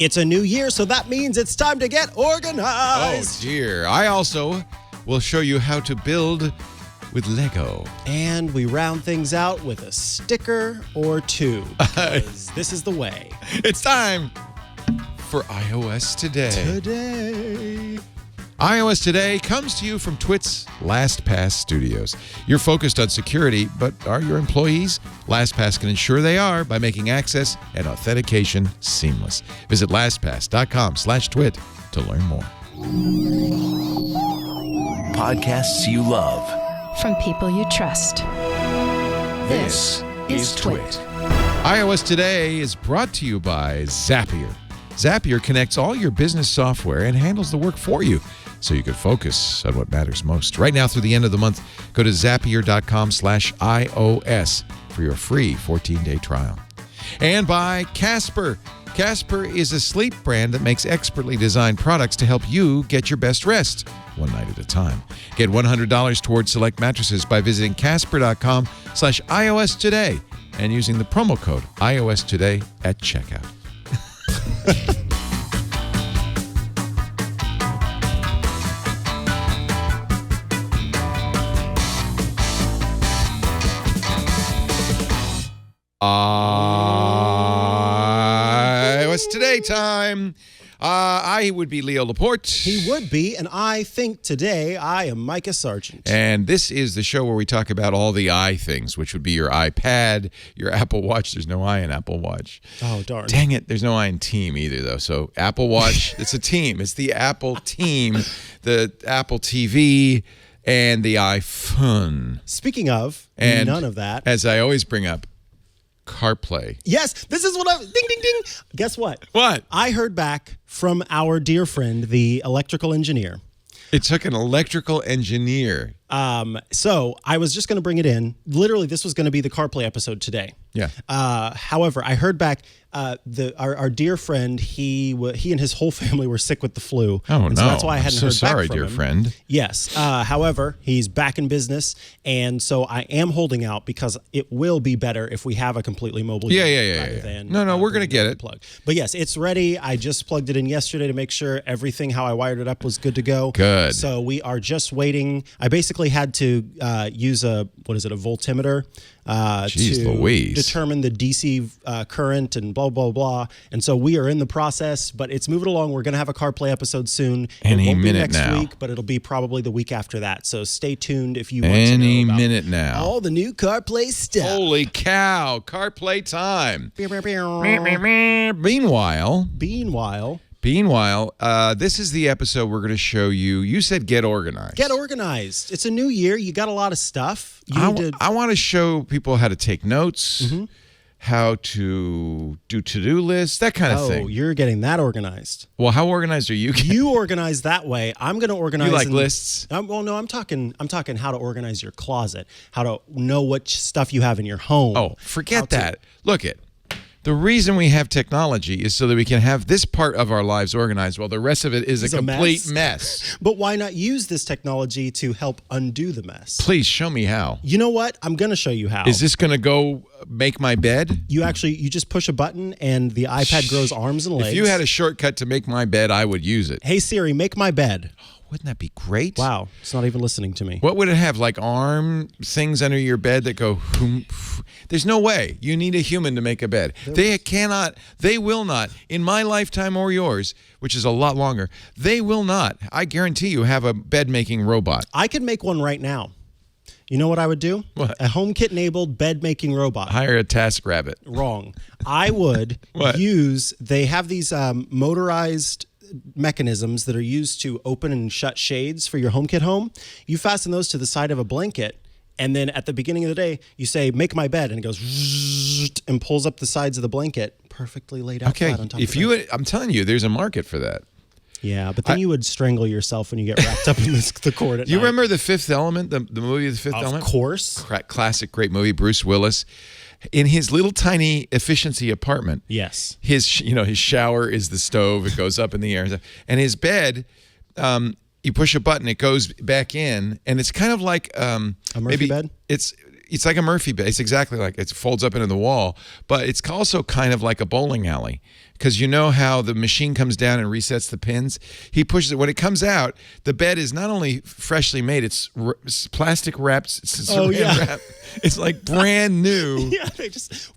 It's a new year, so that means it's time to get organized. Oh, dear. I also will show you how to build with Lego. And we round things out with a sticker or two, because this is the way. It's time for iOS Today. iOS Today comes to you from Twit's LastPass Studios. You're focused on security, but are your employees? LastPass can ensure they are by making access and authentication seamless. Visit lastpass.com/twit to learn more. Podcasts you love. From people you trust. This is Twit. iOS Today is brought to you by Zapier. Zapier connects all your business software and handles the work for you, so you can focus on what matters most. Right now through the end of the month, go to zapier.com/iOS for your free 14-day trial. And by Casper. Casper is a sleep brand that makes expertly designed products to help you get your best rest, one night at a time. Get $100 towards select mattresses by visiting casper.com/iOS today and using the promo code iOS today at checkout. iOS Today time. I would be Leo Laporte. He would be, and I think today I am Mikah Sargent. And this is the show where we talk about all the I things, which would be your iPad, your Apple Watch. There's no I in Apple Watch. Oh, darn. Dang it. There's no I in team either, though. So Apple Watch, it's a team. It's the Apple team, the Apple TV, and the iPhone. Speaking of, And none of that. As I always bring up, CarPlay. Yes, this is what I... Ding, ding, ding. Guess what? What? I heard back from our dear friend, the electrical engineer. It took an electrical engineer. So I was just going to bring it in. Literally, this was going to be the CarPlay episode today. Yeah. However, I heard back our dear friend. He and his whole family were sick with the flu. Oh, and no. So that's why I hadn't I'm heard so sorry, back from dear him. friend. Yes. However, he's back in business, and so I am holding out because it will be better if we have a completely mobile. Yeah. rather than, No, we're going to get it. Plug. But yes, it's ready. I just plugged it in yesterday to make sure everything how I wired it up was good to go. Good. So we are just waiting. I basically had to use a voltimeter Jeez to Louise. determine the DC current and blah, blah, blah. And so we are in the process, but it's moving along. We're going to have a CarPlay episode soon. Any it won't minute be next now. week, but it'll be probably the week after that. So stay tuned if you want to Any know about minute now. all the new CarPlay stuff. Holy cow. CarPlay time. Meow. Meanwhile, this is the episode we're going to show you. You said get organized. Get organized. It's a new year. You got a lot of stuff. I want to show people how to take notes, Mm-hmm. how to do to-do lists, that kind of thing. Oh, you're getting that organized. Well, how organized are you? You organize that way. I'm going to organize. You like lists? Well, no, I'm talking how to organize your closet, how to know what stuff you have in your home. Oh, forget that. Look it. The reason we have technology is so that we can have this part of our lives organized while the rest of it is a complete mess. But why not use this technology to help undo the mess? Please show me how. You know what? I'm going to show you how. Is this going to go make my bed? You just push a button and the iPad grows arms and legs. If you had a shortcut to make my bed, I would use it. Hey Siri, make my bed. Wouldn't that be great? Wow, it's not even listening to me. What would it have? Like arm things under your bed that go... There's no way. You need a human to make a bed. They will not, in my lifetime or yours, which is a lot longer, they will not, I guarantee you, have a bed-making robot. I could make one right now. You know what I would do? What? A HomeKit-enabled bed-making robot. Hire a TaskRabbit. Wrong. I would What? they have these motorized mechanisms that are used to open and shut shades for your HomeKit home. You fasten those to the side of a blanket, and then at the beginning of the day, you say, make my bed, and it goes zzzzt, and pulls up the sides of the blanket, perfectly laid out flat on top of the bed. I'm telling you, there's a market for that. Yeah, but then you would strangle yourself when you get wrapped up in the cord at You night. remember The Fifth Element, the movie The Fifth Element? Of course. Classic, great movie, Bruce Willis. In his little tiny efficiency apartment, Yes. his shower is the stove. It goes up in the air, and his bed. You push a button, it goes back in, and it's kind of like a Murphy bed. It's It's like a Murphy bed. It's exactly like it folds up into the wall, but it's also kind of like a bowling alley because you know how the machine comes down and resets the pins. He pushes it when it comes out. The bed is not only freshly made; it's plastic wrapped. It's wrapped. It's like brand new. Yeah, they just.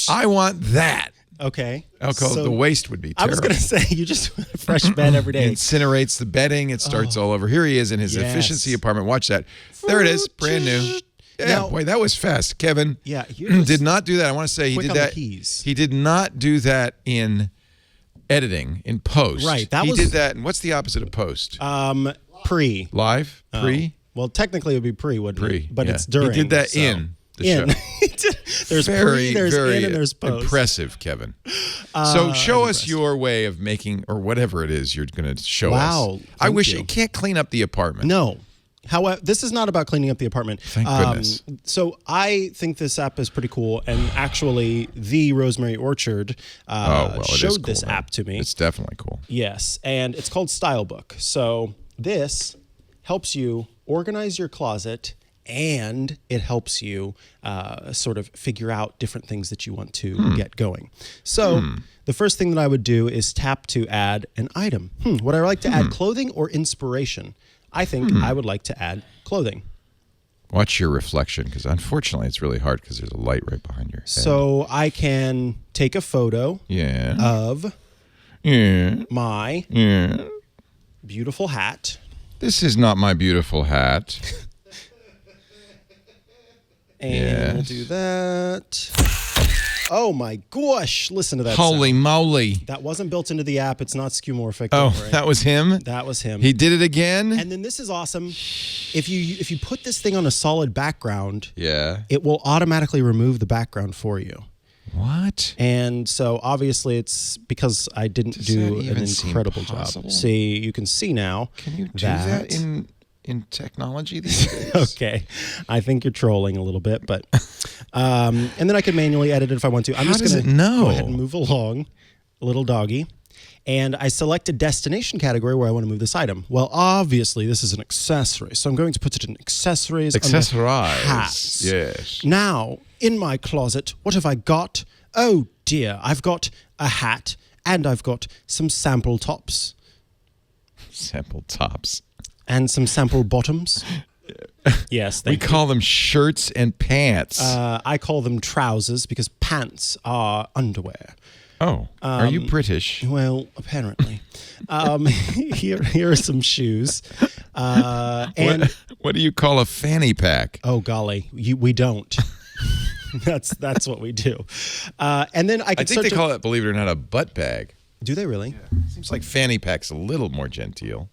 I want that. Okay. So the waste would be terrible. I was going to say, you just fresh bed every day. Incinerates the bedding. It starts all over. Here he is in his efficiency apartment. Watch that. There it is. Brand new. Yeah, now, boy, that was fast. Kevin did not do that. I want to say he did that. He did not do that in editing, in post. Right. He did that. And what's the opposite of post? Pre. Live? Pre? Well, technically it would be pre, wouldn't it? But it's He during. did that in the show. There's pre, there's in, and there's post. Impressive, Kevin. So show us your way of making, or whatever it is you're going to show us. Wow. I wish you can't clean up the apartment. No. However, this is not about cleaning up the apartment. Thank goodness. So I think this app is pretty cool, and actually, the Rosemary Orchard showed this app to me. It's definitely cool. Yes, and it's called Stylebook. So this helps you organize your closet, and it helps you sort of figure out different things that you want to get going. So the first thing that I would do is tap to add an item. Would I like to add clothing or inspiration? I think I would like to add clothing. Watch your reflection, because unfortunately it's really hard because there's a light right behind your head. So I can take a photo of my beautiful hat. This is not my beautiful hat. And we'll do that. Oh my gosh, listen to that Holy sound. moly. That wasn't built into the app. It's not skeuomorphic. Oh, right? that was him? That was him. He did it again? And then this is awesome. If you put this thing on a solid background, it will automatically remove the background for you. What? And so obviously it's because I didn't do an incredible job. See, you can see now. Can you do that in technology these days? Okay. I think you're trolling a little bit, but and then I could manually edit it if I want to. I'm just going to go ahead and move along, little doggy. And I select a destination category where I want to move this item. Well, obviously, this is an accessory, so I'm going to put it in accessories. Accessorize. Hats. Yes. Now, in my closet, what have I got? Oh, dear. I've got a hat, and I've got some sample tops. Sample tops. And some sample bottoms. Yes, we call them shirts and pants. I call them trousers because pants are underwear. Oh, are you British? Well, apparently. Here are some shoes. And what do you call a fanny pack? Oh, golly, we don't. That's what we do. And then I think they call it, believe it or not, a butt bag. Do they really? Yeah. Seems like fanny pack's a little more genteel.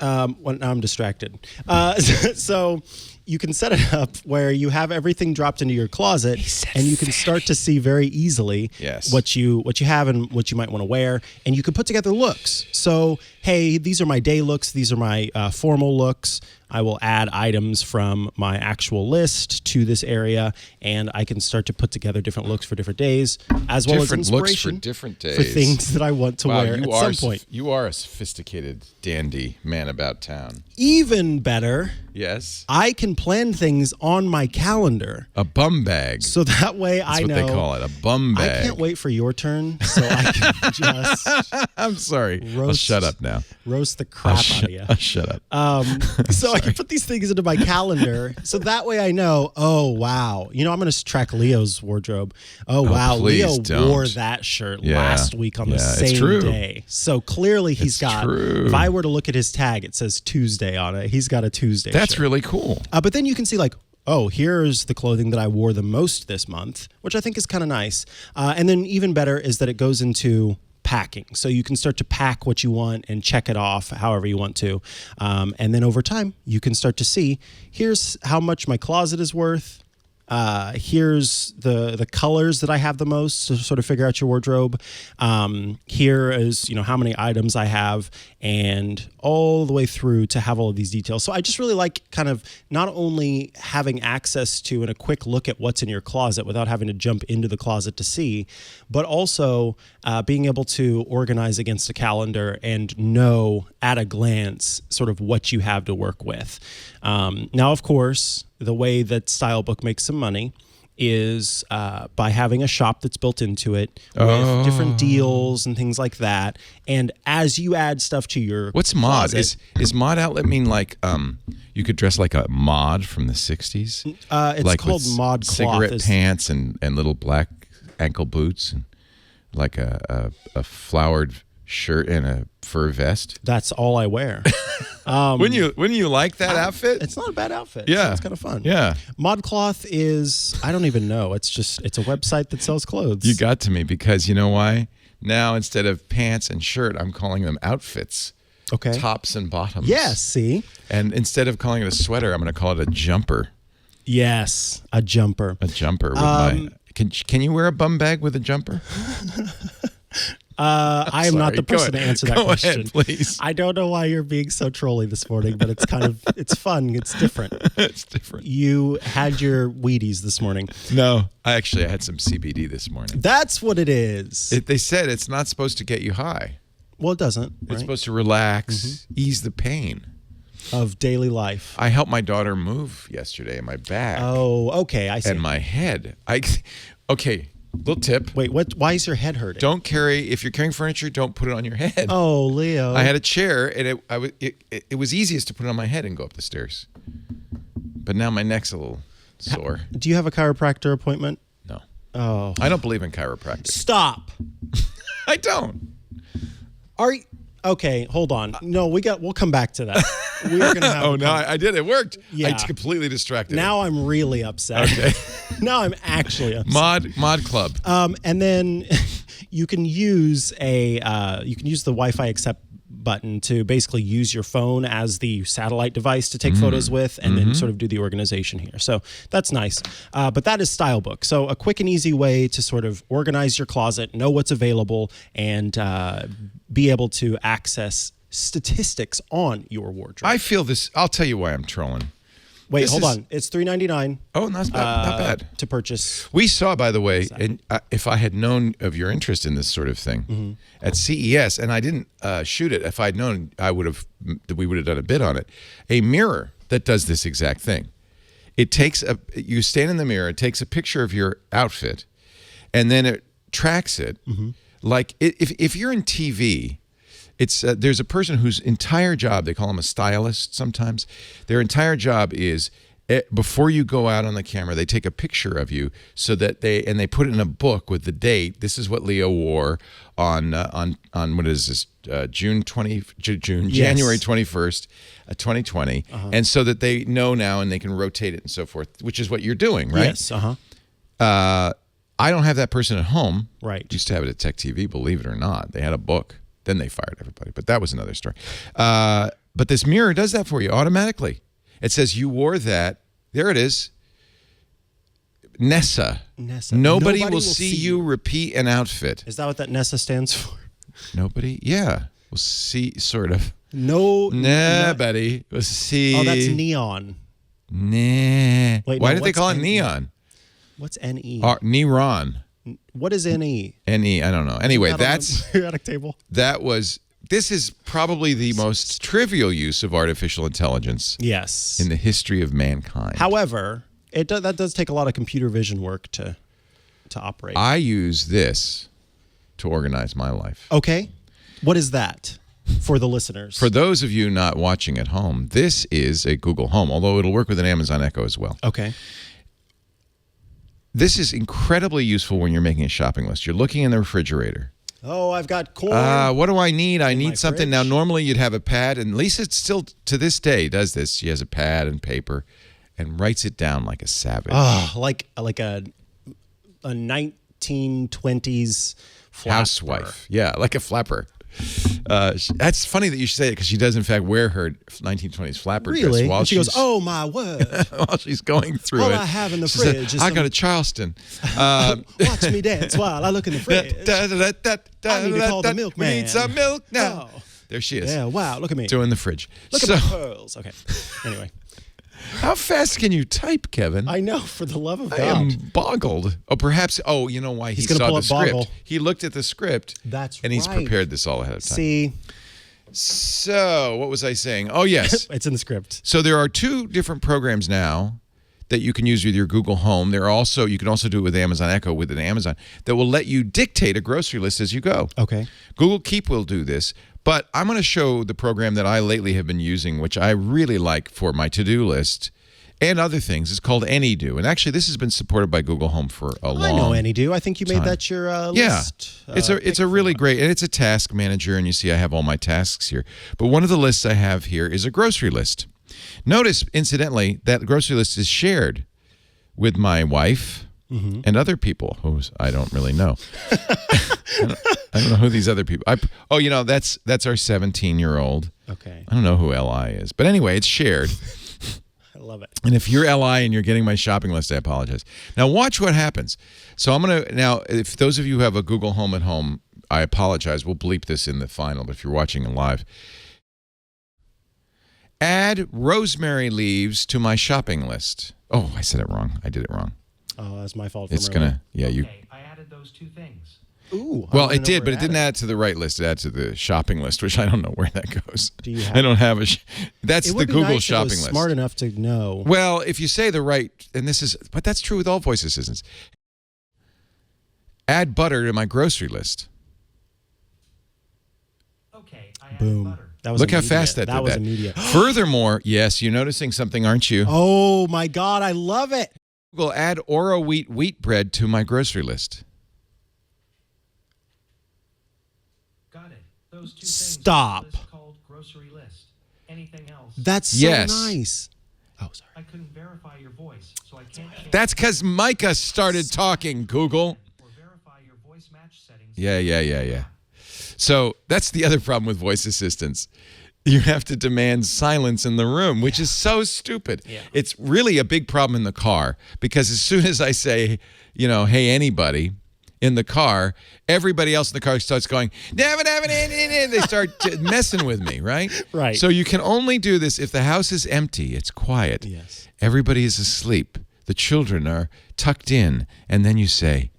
Well, now I'm distracted. So you can set it up where you have everything dropped into your closet, and you can start to see very easily what you have and what you might want to wear, and you can put together looks. So, hey, these are my day looks. These are my formal looks. I will add items from my actual list to this area, and I can start to put together different looks for different days, as well as inspiration looks for different days. for things that I want to wear at some point. You are a sophisticated, dandy man about town. Even better, yes, I can plan things on my calendar. A bum bag. So that way That's I know. what they call it, a bum bag. I can't wait for your turn, so I can just. I'm sorry. I'll shut up now. Roast the crap out of you. I'll shut up. So I can put these things into my calendar, so that way I know. Oh wow, I'm going to track Leo's wardrobe. Oh wow, Leo wore that shirt last week on the same day. So clearly he's got. True. If I were to look at his tag, it says Tuesday on it. He's got a Tuesday. That's shirt. really cool. But then you can see oh, here's the clothing that I wore the most this month, which I think is kind of nice. And then even better is that it goes into packing. So you can start to pack what you want and check it off however you want to. And then over time, you can start to see, here's how much my closet is worth. Here's the colors that I have the most to sort of figure out your wardrobe. Here is, how many items I have, and all the way through to have all of these details. So I just really like kind of not only having access to and a quick look at what's in your closet without having to jump into the closet to see, but also being able to organize against a calendar and know at a glance sort of what you have to work with. Now, of course, the way that Stylebook makes some money is by having a shop that's built into it with different deals and things like that. And as you add stuff to your What's mod? closet, Is mod outlet mean like you could dress like a mod from the 60s? it's like called with mod cloth. cigarette pants and little black ankle boots and like a flowered shirt and a fur vest. That's all I wear. Wouldn't you like that outfit? It's not a bad outfit. Yeah. It's kind of fun. Yeah. ModCloth is, I don't even know. It's a website that sells clothes. You got to me because you know why? Now instead of pants and shirt, I'm calling them outfits. Okay. Tops and bottoms. Yes, see? And instead of calling it a sweater, I'm going to call it a jumper. Yes, a jumper. A jumper with my. Can you wear a bum bag with a jumper? I am not the person to answer that question. Go ahead, please. I don't know why you're being so trolly this morning, but it's it's fun. It's different. It's different. You had your Wheaties this morning. No, I had some CBD this morning. That's what it is. They said it's not supposed to get you high. Well, it doesn't. It's right? supposed to relax, ease the pain. Of daily life. I helped my daughter move yesterday in my back. Oh, okay. I see. And my head. Okay, little tip. Wait, what? Why is your head hurting? If you're carrying furniture, don't put it on your head. Oh, Leo. I had a chair, and it was easiest to put it on my head and go up the stairs. But now my neck's a little sore. Do you have a chiropractor appointment? No. Oh. I don't believe in chiropractic. Stop. I don't. Are you? Okay, hold on. No, we'll come back to that. We're gonna have. Oh no, I did. It worked. Yeah. I completely distracted. Now I'm really upset. Okay. Now I'm actually upset. Mod Club. And then you can use the Wi-Fi accept button to basically use your phone as the satellite device to take photos with, and then sort of do the organization here. So that's nice. But that is Stylebook. So a quick and easy way to sort of organize your closet, know what's available, and be able to access statistics on your wardrobe. I feel this. I'll tell you why I'm trolling. Wait, hold on. It's $3.99. Oh, not bad. To purchase. We saw, by the way, and if I had known of your interest in this sort of thing at CES, and I didn't shoot it, if I'd known, we would have done a bit on it. A mirror that does this exact thing. You stand in the mirror, it takes a picture of your outfit, and then it tracks it. Like if you're in TV. There's a person whose entire job, they call them a stylist sometimes, their entire job is before you go out on the camera, they take a picture of you so that they put it in a book with the date. This is what Leo wore on what is this, January 21st, 2020. And so that they know now and they can rotate it and so forth, which is what you're doing, right? Yes, I don't have that person at home. Right. Used to have it at Tech TV, believe it or not. They had a book. Then they fired everybody, but that was another story. But this mirror does that for you automatically. It says you wore that. There it is. Nessa. Nobody will see you repeat an outfit. Is that what that Nessa stands for? Nobody? Yeah. We'll see, sort of. Nobody will see. Oh, that's neon. Nah. Wait, Why did they call it neon? What's NE? Neron. What is NE? NE, I don't know. Anyway, that's periodic table. This is probably the most trivial use of artificial intelligence. Yes. In the history of mankind. However, that does take a lot of computer vision work to operate. I use this to organize my life. Okay. What is that for the listeners? For those of you not watching at home, this is a Google Home, although it'll work with an Amazon Echo as well. Okay. This is incredibly useful when you're making a shopping list. You're looking in the refrigerator. Oh, I've got corn. What do I need? I need something. Fridge. Now, normally you'd have a pad, and Lisa still, to this day, does this. She has a pad and paper and writes it down like a savage. Oh, like a 1920s flapper. Housewife. Yeah, like a flapper. That's funny that you should say it because she does in fact wear her 1920s flapper dress while she goes, "Oh my word!" while she's going through All it. I have in the she fridge said, is I got a Charleston. Watch me dance while I look in the fridge. I need to call the milkman. We need some milk now. Oh. There she is. Yeah, wow, look at me. Doing the fridge. Look at my pearls. Okay. Anyway. How fast can you type, Kevin? I know, for the love of God. I am boggled. Oh, perhaps. Oh, you know why? He saw the script. Boggle. He looked at the script. That's and he's prepared this all ahead of time. See. So, what was I saying? Oh, yes. It's in the script. So there are two different programs now that you can use with your Google Home. You can also do it with Amazon Echo with an Amazon that will let you dictate a grocery list as you go. Okay. Google Keep will do this, but I'm going to show the program that I lately have been using, which I really like for my to-do list and other things. It's called AnyDo, and actually this has been supported by Google Home for a long I know AnyDo. I think you made time. that your Yeah, list. it's a really great, and it's a task manager, and you see I have all my tasks here. But one of the lists I have here is a grocery list. Notice, incidentally, that grocery list is shared with my wife and other people who I don't really know. I don't know who these other people. That's our 17-year-old. Okay. I don't know who Li is, but anyway, it's shared. I love it. And if you're Li and you're getting my shopping list, I apologize. Now watch what happens. So if those of you who have a Google Home at home, I apologize. We'll bleep this in the final, but if you're watching live, add rosemary leaves to my shopping list. Oh, I said it wrong. I did it wrong. Oh, that's my fault. It's gonna, you. Okay, I added those two things. Ooh. Well, it did, but it didn't add to the right list. It added to the shopping list, which I don't know where that goes. Do you have I don't have a. That's It the would be Google nice if it shopping was list. Smart enough to know. Well, if you say the right, but that's true with all voice assistants. Add butter to my grocery list. Okay, I added Boom. butter. That was Look how immediate. fast that did was that. immediate. Furthermore, yes, you're noticing something, aren't you? Oh my God, I love it. Google, add Oro wheat bread to my grocery list. Got it. Those two things Stop. on the list called grocery list. Anything else? That's so Yes. nice. Oh, sorry. I couldn't verify your voice, so I can't change That's because Mikah started talking, Google. or verify your voice match settings. Yeah. So that's the other problem with voice assistants. You have to demand silence in the room, which is so stupid. Yeah. It's really a big problem in the car because as soon as I say, hey, anybody in the car, everybody else in the car starts going, they start messing with me, right? Right. So you can only do this if the house is empty, it's quiet. Yes. Everybody is asleep. The children are tucked in. And then you say,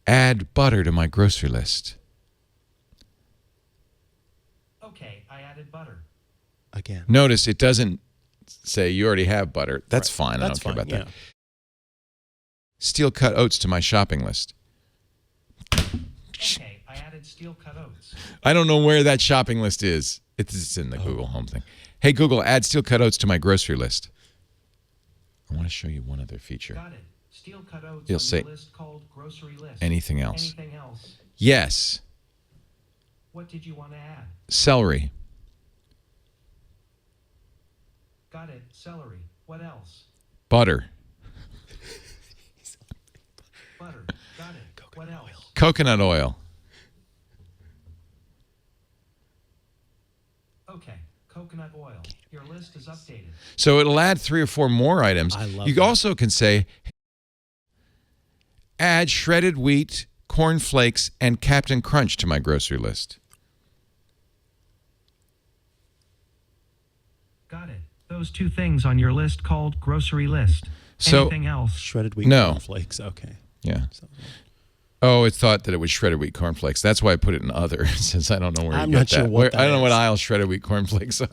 add butter to my grocery list. Okay, I added butter. Again. Notice it doesn't say you already have butter. That's fine. That's I don't care about fine, that. Steel cut oats to my shopping list. Okay, I added steel cut oats. I don't know where that shopping list is. It's in the Google Home thing. Hey, Google, add steel cut oats to my grocery list. I want to show you one other feature. Got it. Steel cut oats You'll on say your list called grocery list. Anything else? Anything else? Yes. What did you want to add? Celery. Got it. Celery. What else? Butter. Butter. Got it. What else? Coconut oil. Okay. Coconut oil. Your list is updated. So it'll add 3 or 4 more items. I love You that. also can say, add shredded wheat, corn flakes, and Captain Crunch to my grocery list. Got it. Those two things on your list called grocery list. So- Anything else? Shredded wheat No. cornflakes. Okay. Yeah. Oh, it thought that it was shredded wheat cornflakes. That's why I put it in other, since I don't know where I'm you get not sure that. what that I don't know what is. aisle shredded wheat cornflakes are.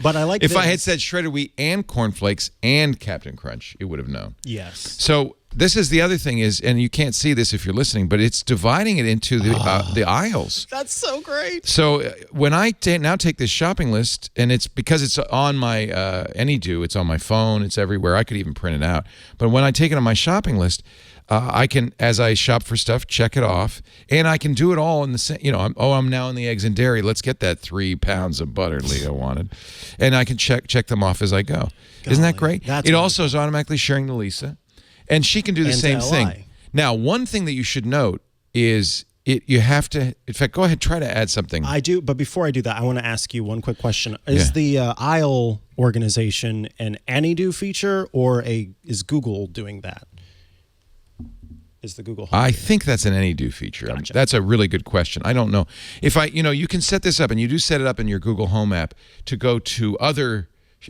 But I like If I had this. said shredded wheat and cornflakes and Captain Crunch, it would have known. Yes. So this is the other thing is, and you can't see this if you're listening, but it's dividing it into the aisles. That's so great. So when I now take this shopping list, and it's because it's on my AnyDo, it's on my phone, it's everywhere. I could even print it out. But when I take it on my shopping list, I can, as I shop for stuff, check it off, and I can do it all in the same. I'm now in the eggs and dairy. Let's get that 3 pounds of butter Leo wanted, and I can check them off as I go. Isn't that Golly, great? that's It also is automatically sharing to Lisa, and she can do the And to same thing. LI. Now, one thing that you should note is you have to. In fact, go ahead, try to add something. I do, but before I do that, I want to ask you one quick question. Is the aisle organization an AnyDo feature, or is Google doing that? Is the Google Home? I think that's an AnyDo feature. Gotcha. That's a really good question. I don't know. If you can set this up, and you do set it up in your Google Home app to go to other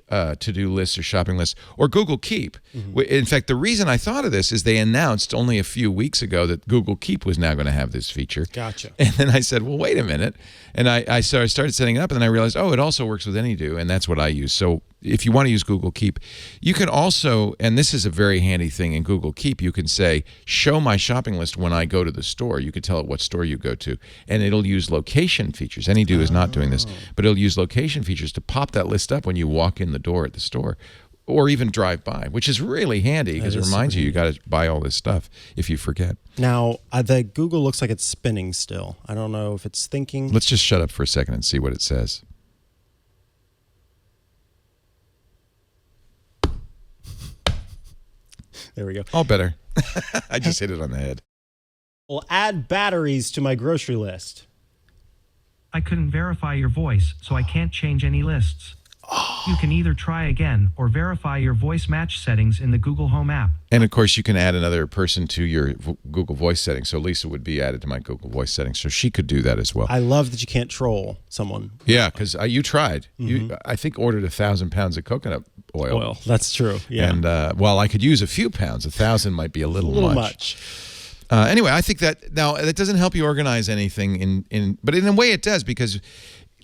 to-do lists or shopping lists, or Google Keep. In fact, the reason I thought of this is they announced only a few weeks ago that Google Keep was now going to have this feature. Gotcha. And then I said, well, wait a minute. And I started setting it up, and then I realized, it also works with AnyDo, and that's what I use. So if you want to use Google Keep, you can also, and this is a very handy thing in Google Keep, you can say, show my shopping list when I go to the store. You can tell it what store you go to, and it'll use location features. AnyDo is not doing this, but it'll use location features to pop that list up when you walk in the door at the store, or even drive by, which is really handy because it reminds you got to buy all this stuff if you forget. Now, the Google looks like it's spinning still. I don't know if it's thinking. Let's just shut up for a second and see what it says. There we go. All better. I just hit it on the head. Well, add batteries to my grocery list. I couldn't verify your voice, so I can't change any lists. You can either try again or verify your voice match settings in the Google Home app. And of course, you can add another person to your Google Voice settings. So Lisa would be added to my Google Voice settings, so she could do that as well. I love that you can't troll someone. Yeah, because you tried. You, I think, ordered 1,000 pounds of coconut oil. That's true. Yeah. And while I could use a few pounds, 1,000 might be a little much. Anyway, I think that now that doesn't help you organize anything but in a way it does, because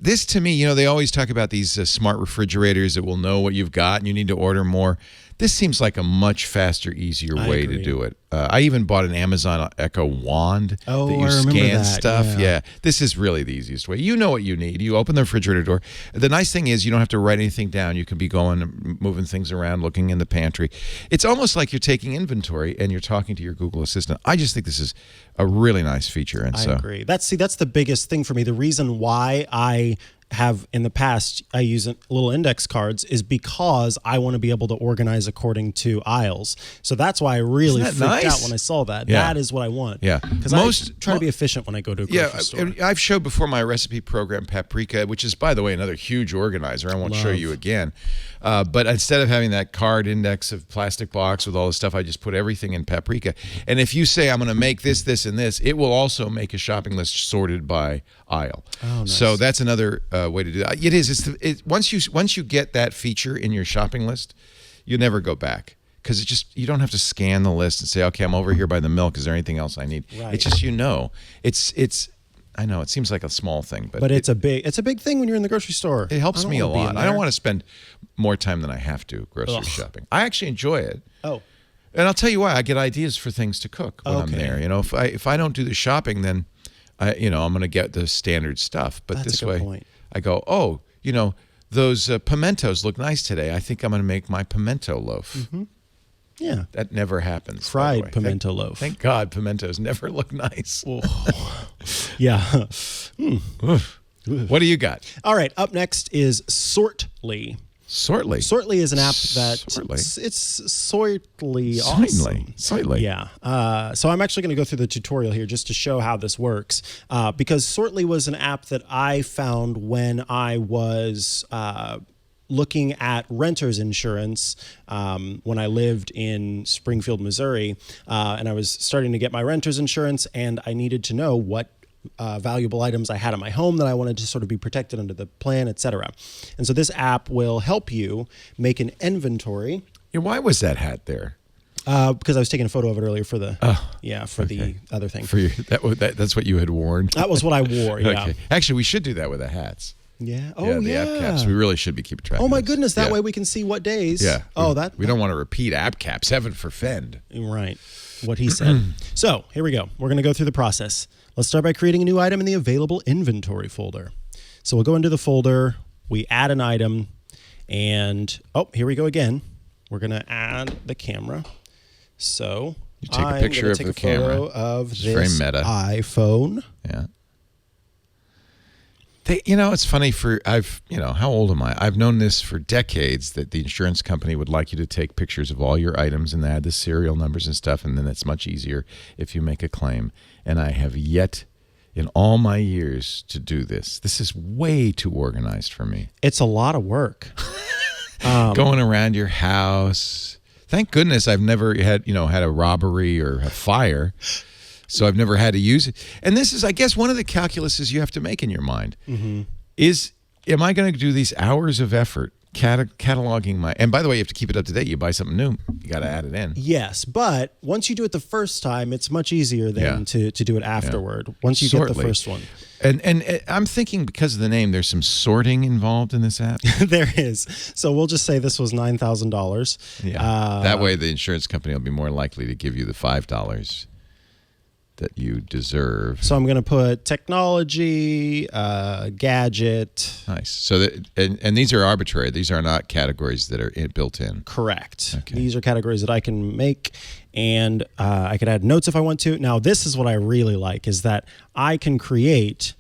this, to me, they always talk about these smart refrigerators that will know what you've got and you need to order more. This seems like a much faster, easier way to do it. I even bought an Amazon Echo wand that you scan stuff. Yeah. This is really the easiest way. You know what you need. You open the refrigerator door. The nice thing is you don't have to write anything down. You can be going, moving things around, looking in the pantry. It's almost like you're taking inventory and you're talking to your Google Assistant. I just think this is a really nice feature. And I agree. That's the biggest thing for me. The reason why I have in the past, I use little index cards is because I want to be able to organize according to aisles. So that's why I really freaked out when I saw that. Yeah. That is what I want. Yeah. Because I try to be efficient when I go to a grocery store. And I've showed before my recipe program, Paprika, which is, by the way, another huge organizer. I won't show you again. But instead of having that card index of plastic box with all the stuff, I just put everything in Paprika. And if you say, I'm going to make this, this, and this, it will also make a shopping list sorted by aisle. Oh, nice. So that's another way to do that. It is. Once you get that feature in your shopping list, you never go back, because you don't have to scan the list and say, okay, I'm over here by the milk. Is there anything else I need? Right. It's just it's. I know it seems like a small thing, but it's a big thing when you're in the grocery store. It helps me a lot. I don't want to spend more time than I have to grocery shopping. I actually enjoy it. Oh. And I'll tell you why. I get ideas for things to cook when I'm there. If I don't do the shopping, then I'm going to get the standard stuff. But That's this a good way, point. I go, those pimentos look nice today. I think I'm going to make my pimento loaf. Mm-hmm. Yeah. That never happens. Fried pimento loaf. Thank God pimentos never look nice. Yeah. What do you got? All right. Up next is Sortly. Sortly. Sortly is an app that it's sortly awesome. Slightly. Yeah. So I'm actually going to go through the tutorial here just to show how this works, because Sortly was an app that I found when I was looking at renter's insurance when I lived in Springfield, Missouri, and I was starting to get my renter's insurance, and I needed to know what valuable items I had in my home that I wanted to sort of be protected under the plan, etc. And so this app will help you make an inventory. Yeah, why was that hat there? Because I was taking a photo of it earlier for the the other thing. For you, that's what you had worn. That was what I wore. Yeah. Okay. Actually, we should do that with the hats. Yeah. Oh, the app caps. We really should be keeping track. Oh of my this. goodness! That way we can see what days. Yeah. We don't want to repeat app caps. Heaven forfend. Right. What he said. So here we go. We're going to go through the process. Let's start by creating a new item in the available inventory folder. So we'll go into the folder. We add an item, and here we go again. We're going to add the camera. So you take a picture of the camera of this very meta iPhone. Yeah. It's funny how old am I? I've known this for decades, that the insurance company would like you to take pictures of all your items and add the serial numbers and stuff, and then it's much easier if you make a claim. And I have yet in all my years to do this. This is way too organized for me. It's a lot of work. Going around your house. Thank goodness I've never had a robbery or a fire. So I've never had to use it. And this is, I guess, one of the calculuses you have to make in your mind is, am I going to do these hours of effort Cataloging my, and by the way, you have to keep it up to date. You buy something new, you got to add it in. Yes, but once you do it the first time, it's much easier than to do it afterward. Once you get the first one. And I'm thinking because of the name, there's some sorting involved in this app. There is. So we'll just say this was $9,000. Yeah. That way the insurance company will be more likely to give you the $5 that you deserve. So I'm going to put technology, gadget. Nice. So that, and these are arbitrary. These are not categories that are built in. Correct. Okay. These are categories that I can make, and I could add notes if I want to. Now, this is what I really like, is that I can create,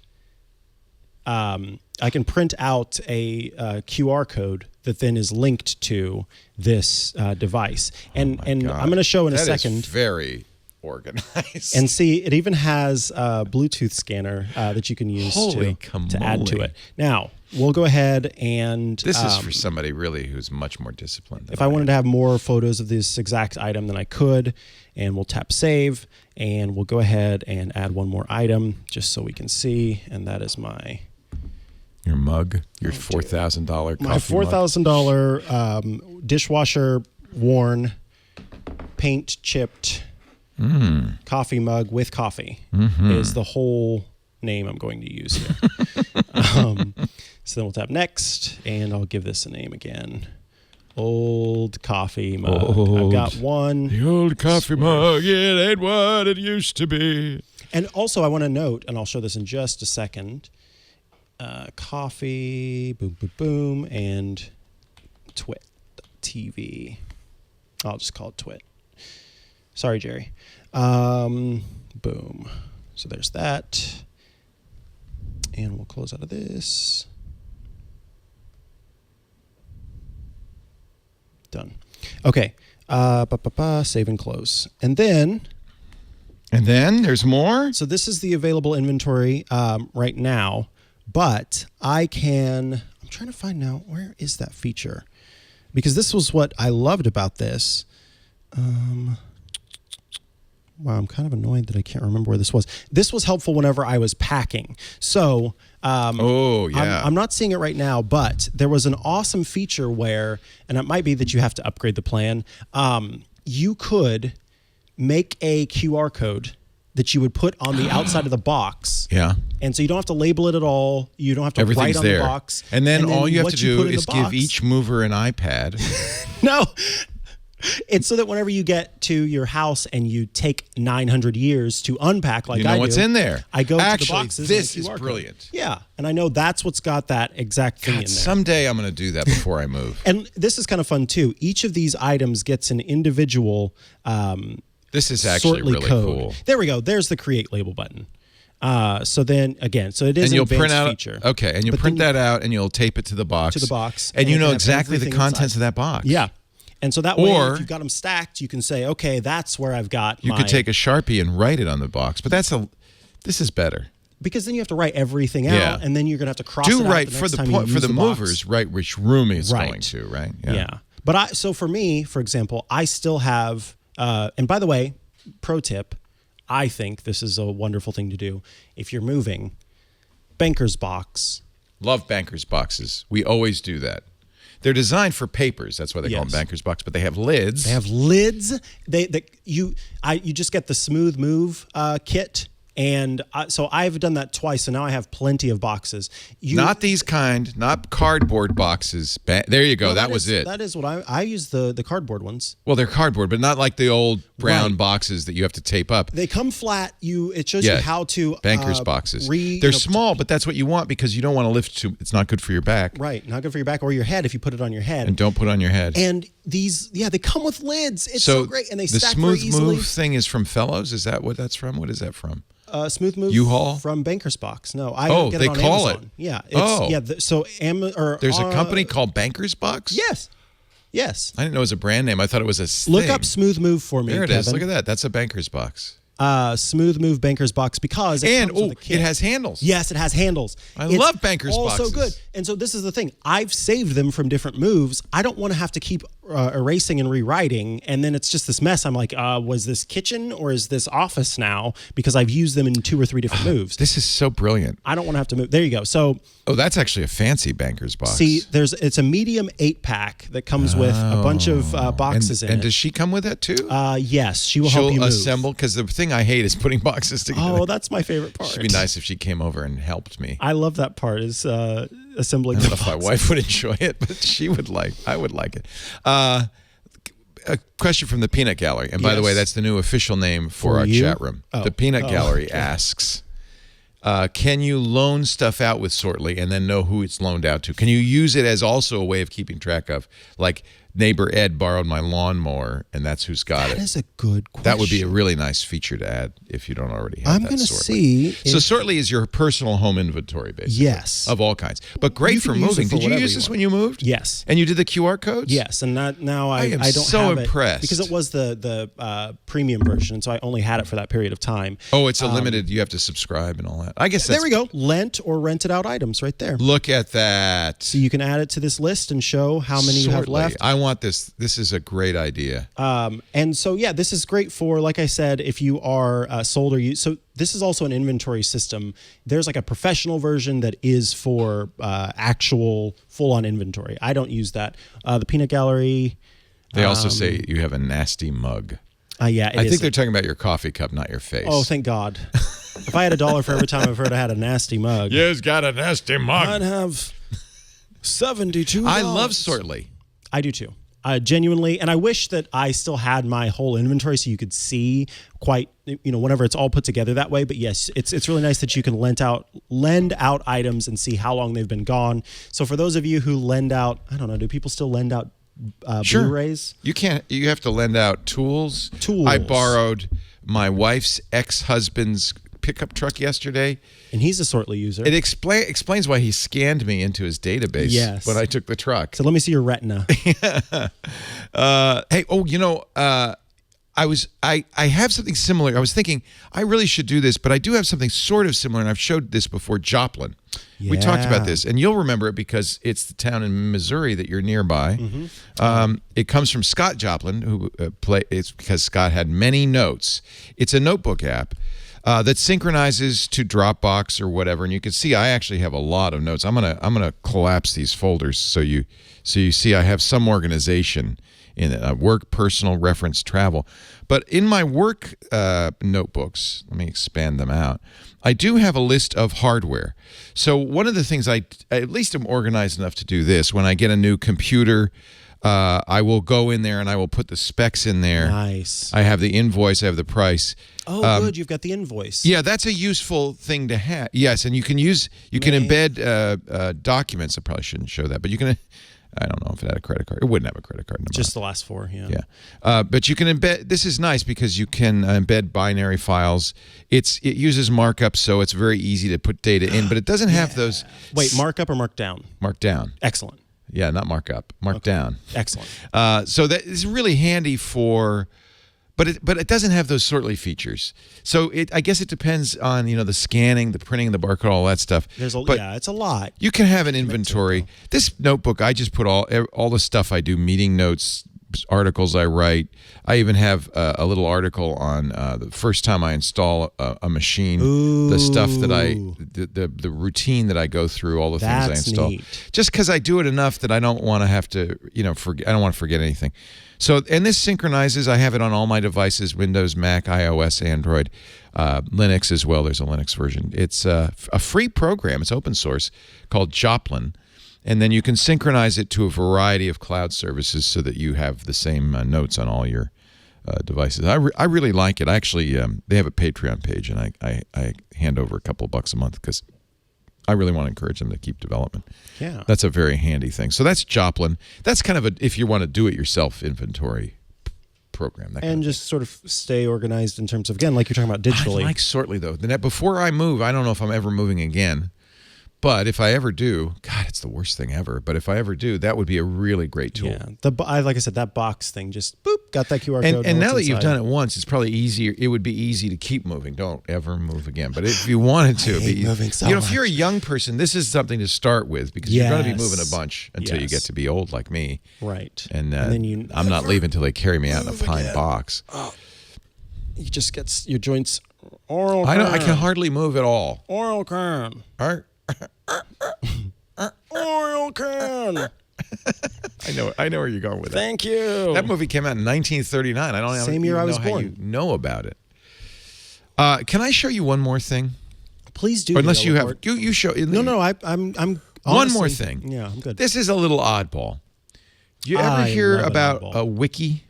I can print out a QR code that then is linked to this device. And I'm going to show in a second. That is very organized. And see, it even has a Bluetooth scanner that you can use to add to it. Now, we'll go ahead and... This is for somebody really who's much more disciplined. If I wanted to have more photos of this exact item, then I could. And we'll tap save. And we'll go ahead and add one more item just so we can see. And that is my... Your mug, your $4,000 coffee my $4,000 dishwasher worn, paint chipped coffee mug with coffee is the whole name I'm going to use here. So then we'll tap next, and I'll give this a name again. Old coffee mug. I've got one. The old coffee mug, it ain't what it used to be. And also I want to note, and I'll show this in just a second, coffee, boom, boom, boom, and Twit TV. I'll just call it Twit. Sorry, Jerry. Boom. So there's that. And we'll close out of this. Done. Okay. Save and close. And then there's more? So this is the available inventory right now. But I'm trying to find now, where is that feature? Because this was what I loved about this. Wow, I'm kind of annoyed that I can't remember where this was. This was helpful whenever I was packing. So, I'm not seeing it right now, but there was an awesome feature where, and it might be that you have to upgrade the plan, you could make a QR code that you would put on the outside of the box. Yeah. And so you don't have to label it at all. You don't have to write on the box. And then all you have to do is give each mover an iPad. No. It's so that whenever you get to your house and you take 900 years to unpack like I do. You know what's in there. I go to the boxes. This is brilliant. Yeah. And I know that's what's got that exact thing in there. Someday I'm going to do that before I move. And this is kind of fun too. Each of these items gets an individual this is actually really cool. There we go. There's the create label button. So then again, so it is an advanced feature. Okay, and you'll print that out and you'll tape it to the box. And you know exactly the contents of that box. Yeah. And so that way, if you've got them stacked, you can say, okay, that's where I've got You could take a Sharpie and write it on the box, but this is better. Because then you have to write everything out, and then you're going to have to cross it out for the movers, write which room it's going to, right? Yeah. But so for me, for example, I still have, and by the way, pro tip, I think this is a wonderful thing to do. If you're moving, banker's box. Love banker's boxes. We always do that. They're designed for papers. That's why they call them banker's box. But they have lids. They have lids. You just get the Smooth Move kit. And so I've done that twice, so now I have plenty of boxes. Not these kind, not cardboard boxes. There you go. No, that was it. That is what I use the cardboard ones. Well, they're cardboard, but not like the old brown boxes that you have to tape up. They come flat. It shows you how to banker's boxes. They're small, but that's what you want because you don't want to lift too. It's not good for your back. Right, not good for your back or your head if you put it on your head. And don't put it on your head. And these, they come with lids. It's so great, and they stack very easily. The Smooth Move thing is from Fellows. Is that what that's from? What is that from? Smooth Move U-Haul? From Banker's Box. No, they call Amazon. it. Yeah. There's a company called Banker's Box? Yes. I didn't know it was a brand name. I thought it was a Look up Smooth Move for me, There it Kevin. is. Look at that. That's a Banker's Box. Smooth Move Banker's Box because it comes with a kit. It has handles. Yes, it has handles. I love Banker's also boxes. Good. And so this is the thing. I've saved them from different moves. I don't want to have to keep erasing and rewriting, and then it's just this mess. I'm like, was this kitchen or is this office now? Because I've used them in 2 or 3 different moves. This is so brilliant. I don't want to have to move. There you go. So, that's actually a fancy Banker's box. see, it's a medium 8-pack that comes with a bunch of boxes in it. And does she come with that too? Yes, she will help you move. Assemble, because the thing I hate is putting boxes together. Oh, that's my favorite part. It'd be nice if she came over and helped me. I love that part. Is assembling. I don't know if my wife would enjoy it, but she would like. I would like it. A question from the Peanut Gallery, and by the way, that's the new official name for our you? chat room. The Peanut Gallery asks, can you loan stuff out with Sortly and then know who it's loaned out to? Can you use it as also a way of keeping track of, like, neighbor Ed borrowed my lawnmower, and that's who's got it? That is a good question. That would be a really nice feature to add if you don't already have I'm that going to Sortly. see. So Sortly is your personal home inventory, basically. Yes. Of all kinds. But great You for can use it moving. for Did you whatever use you this want. when you moved? Yes. And you did the QR codes? Yes, and now I am don't so have impressed. it because it was the premium version, and so I only had it for that period of time. Oh, it's a limited, you have to subscribe and all that. I guess that's... There we go. Lent or rented out items right there. Look at that. So you can add it to this list and show how many you have Sortly. left. I want this. This is a great idea. And so, yeah, this is great for, like I said, if you are sold or you. So this is also an inventory system. There's like a professional version that is for actual full-on inventory. I don't use that. The Peanut Gallery. They also say you have a nasty mug. Yeah, I think they're talking about your coffee cup, not your face. Oh, thank God. If I had $1 for every time I've heard I had a nasty mug, You've got a nasty mug. I'd have $72. I love Sortly. I do too. Genuinely, and I wish that I still had my whole inventory so you could see quite, whenever it's all put together that way. But yes, it's really nice that you can lend out items and see how long they've been gone. So for those of you who lend out, I don't know, do people still lend out Sure. Blu-rays? You can't. You have to lend out tools. Tools. I borrowed my wife's ex-husband's pickup truck yesterday. And he's a Sortly user. It explains why he scanned me into his database Yes. when I took the truck. So let me see your retina. Hey, I have something similar. I was thinking I really should do this, but I do have something sort of similar, and I've showed this before. Joplin. We talked about this, and you'll remember it because it's the town in Missouri that you're nearby. Mm-hmm. It comes from Scott Joplin, who it's because Scott had many notes. It's a notebook app that synchronizes to Dropbox or whatever, and you can see I actually have a lot of notes. I'm gonna collapse these folders so you see I have some organization in it. Work, personal, reference, travel. But in my work notebooks, let me expand them out. I do have a list of hardware. So one of the things I at least am organized enough to do this. When I get a new computer, I will go in there and I will put the specs in there. Nice. I have the invoice. I have the price. Oh, good. You've got the invoice. Yeah, that's a useful thing to have. Yes, and you can embed documents. I probably shouldn't show that, but you can. I don't know if it had a credit card. It wouldn't have a credit card number. Just the last 4, yeah. Yeah. But you can embed, this is nice because you can embed binary files. It uses markup, so it's very easy to put data in, but it doesn't have those. Wait, markup or mark down? Mark down. Excellent. Yeah, not markup. Mark down. Excellent. So that is really handy for, but it doesn't have those Sortly features. So I guess it depends on the scanning, the printing, the barcode, all that stuff. It's a lot. You can have an inventory. This notebook, I just put all the stuff I do, meeting notes, articles I write. I even have a little article on the first time I install a machine. Ooh. The stuff that the routine that I go through, all the things I install. Neat. Just because I do it enough that I don't want to have to, forget. I don't want to forget anything. So, and this synchronizes. I have it on all my devices: Windows, Mac, iOS, Android, Linux as well. There's a Linux version. It's a free program. It's open source called Joplin. And then you can synchronize it to a variety of cloud services so that you have the same notes on all your devices. I really like it. Actually, they have a Patreon page, and I hand over a couple of bucks a month because I really want to encourage them to keep development. Yeah. That's a very handy thing. So that's Joplin. That's kind of if you want to do it yourself inventory program. And just sort of stay organized in terms of, again, like you're talking about digitally. I like Sortly, though. Before I move, I don't know if I'm ever moving again. But if I ever do, God, it's the worst thing ever. But if I ever do, that would be a really great tool. Yeah, like I said, that box thing just boop got that QR code. And now that you've done it once, it's probably easier. It would be easy to keep moving. Don't ever move again. But if you wanted to, if you're a young person, this is something to start with because you're going to be moving a bunch until you get to be old like me. Right. And then I'm not leaving until they carry me out in a pine box. Oh, you just get your joints. Oral. I can hardly move at all. Oral can. Oil can. I know where you're going with that. Thank you. That movie came out in 1939. I don't Same year I was born. How you know about it. Can I show you one more thing? Please do. Or unless you have you show. No. I'm honestly, one more thing. Yeah, I'm good. This is a little oddball. Do you ever hear about a wiki?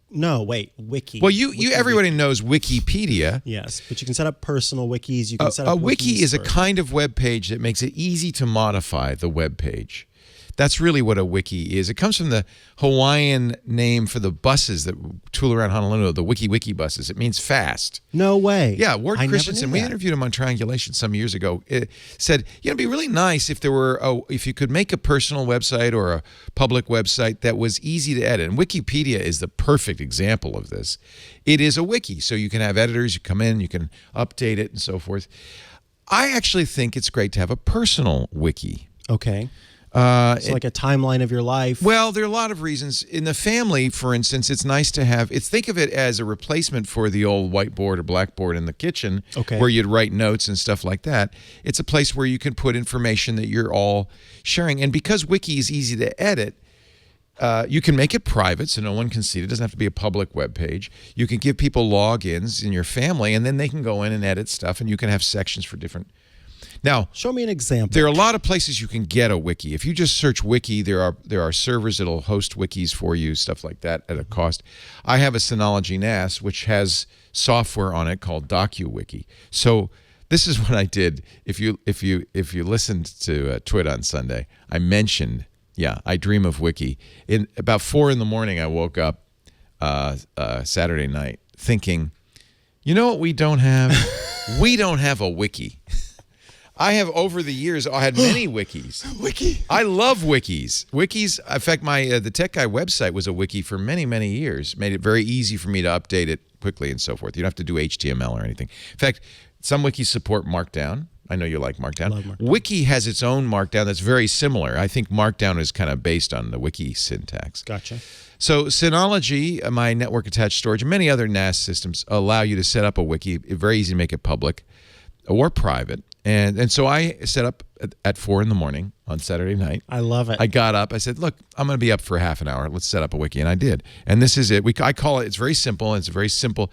No, wait, wiki. Well, everybody knows Wikipedia. Yes, but you can set up personal wikis. You can set up a wiki is a kind of web page that makes it easy to modify the web page. That's really what a wiki is. It comes from the Hawaiian name for the buses that tool around Honolulu, the wiki buses. It means fast. No way. Yeah, Ward Christensen, we interviewed him on Triangulation some years ago. It said, it'd be really nice if if you could make a personal website or a public website that was easy to edit. And Wikipedia is the perfect example of this. It is a wiki, so you can have editors, you come in, you can update it and so forth. I actually think it's great to have a personal wiki. Okay. So like a timeline of your life. Well, there are a lot of reasons. In the family, for instance, it's nice to have. Think of it as a replacement for the old whiteboard or blackboard in the kitchen, where you'd write notes and stuff like that. It's a place where you can put information that you're all sharing. And because Wiki is easy to edit, you can make it private so no one can see it. It doesn't have to be a public web page. You can give people logins in your family, and then they can go in and edit stuff, and you can have sections for different. Now, show me an example. There are a lot of places you can get a wiki. If you just search wiki, there are servers that'll host wikis for you, stuff like that at a cost. I have a Synology NAS which has software on it called DocuWiki. So this is what I did. If you listened to Twit on Sunday, I mentioned, I dream of wiki. In about 4 a.m, I woke up Saturday night thinking, you know what we don't have? We don't have a wiki. I have over the years. I had many wikis. Wiki. I love wikis. Wikis. In fact, my the Tech Guy website was a wiki for many years. Made it very easy for me to update it quickly and so forth. You don't have to do HTML or anything. In fact, some wikis support Markdown. I know you like Markdown. Love Markdown. Wiki has its own Markdown that's very similar. I think Markdown is kind of based on the wiki syntax. Gotcha. So Synology, my network attached storage, and many other NAS systems allow you to set up a wiki. It's very easy to make it public or private. And so I set up at 4 a.m. on Saturday night. I love it. I got up. I said, look, I'm going to be up for half an hour. Let's set up a wiki. And I did. And this is it. I call it, it's very simple. It's very simple.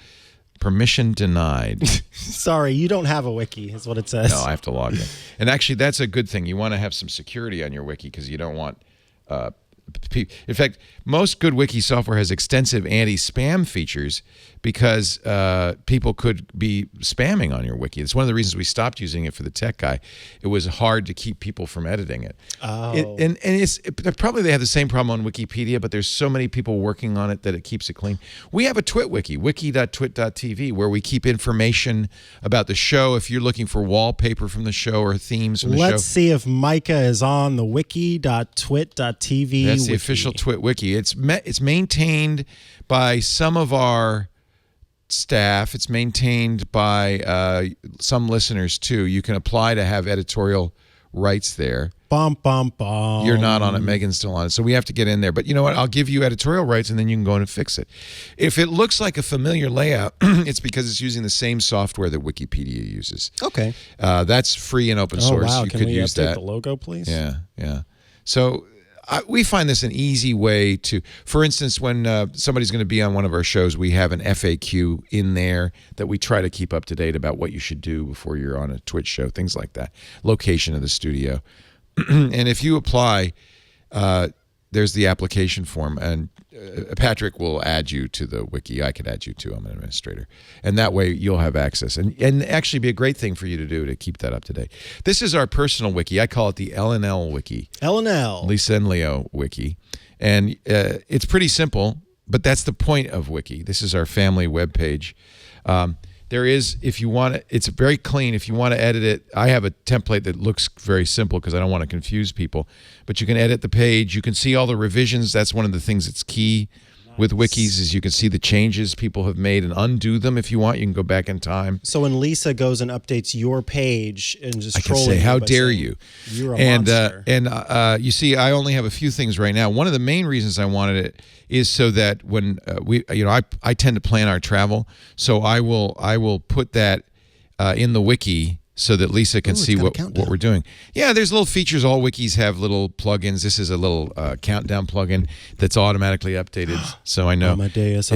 Permission denied. Sorry, you don't have a wiki is what it says. No, I have to log in. And actually, that's a good thing. You want to have some security on your wiki because you don't want... in fact, most good wiki software has extensive anti-spam features because people could be spamming on your wiki. It's one of the reasons we stopped using it for the Tech Guy. It was hard to keep people from editing it. Oh. Probably they have the same problem on Wikipedia, but there's so many people working on it that it keeps it clean. We have a Twit wiki, wiki.twit.tv, where we keep information about the show. If you're looking for wallpaper from the show or themes from the show. Let's see if Mikah is on the wiki.twit.tv. That's the official Twit wiki. It's maintained by some of our staff. It's maintained by some listeners too. You can apply to have editorial rights there. Bum, bum, bum. You're not on it. Megan's still on it. So we have to get in there. But you know what? I'll give you editorial rights and then you can go in and fix it. If it looks like a familiar layout, it's because it's using the same software that Wikipedia uses. Okay. That's free and open source. Wow. You Can could we use update that. the logo, please? Yeah. So we find this an easy way to, for instance, when somebody's going to be on one of our shows, we have an FAQ in there that we try to keep up to date about what you should do before you're on a Twitch show, things like that. Location of the studio. And if you apply, there's the application form, and Patrick will add you to the wiki. I could add you too. I'm an administrator. And that way you'll have access. And actually be a great thing for you to do to keep that up to date. This is our personal wiki. I call it the LNL wiki. LNL. Lisa and Leo wiki. And it's pretty simple, but that's the point of wiki. This is our family webpage. There is, if you want it, it's very clean. If you want to edit it, I have a template that looks very simple because I don't want to confuse people. But you can edit the page. You can see all the revisions. That's one of the things that's key with wikis is you can see the changes people have made and undo them if you want. You can go back in time. So when Lisa goes and updates your page and just I can trolling say, you how by dare saying, you? You're a monster. You see, I only have a few things right now. One of the main reasons I wanted it is so that when I tend to plan our travel, so I will put that in the wiki so that Lisa can see what we're doing. Yeah, there's little features. All wikis have little plugins. This is a little countdown plugin that's automatically updated. So I know. Amadeus.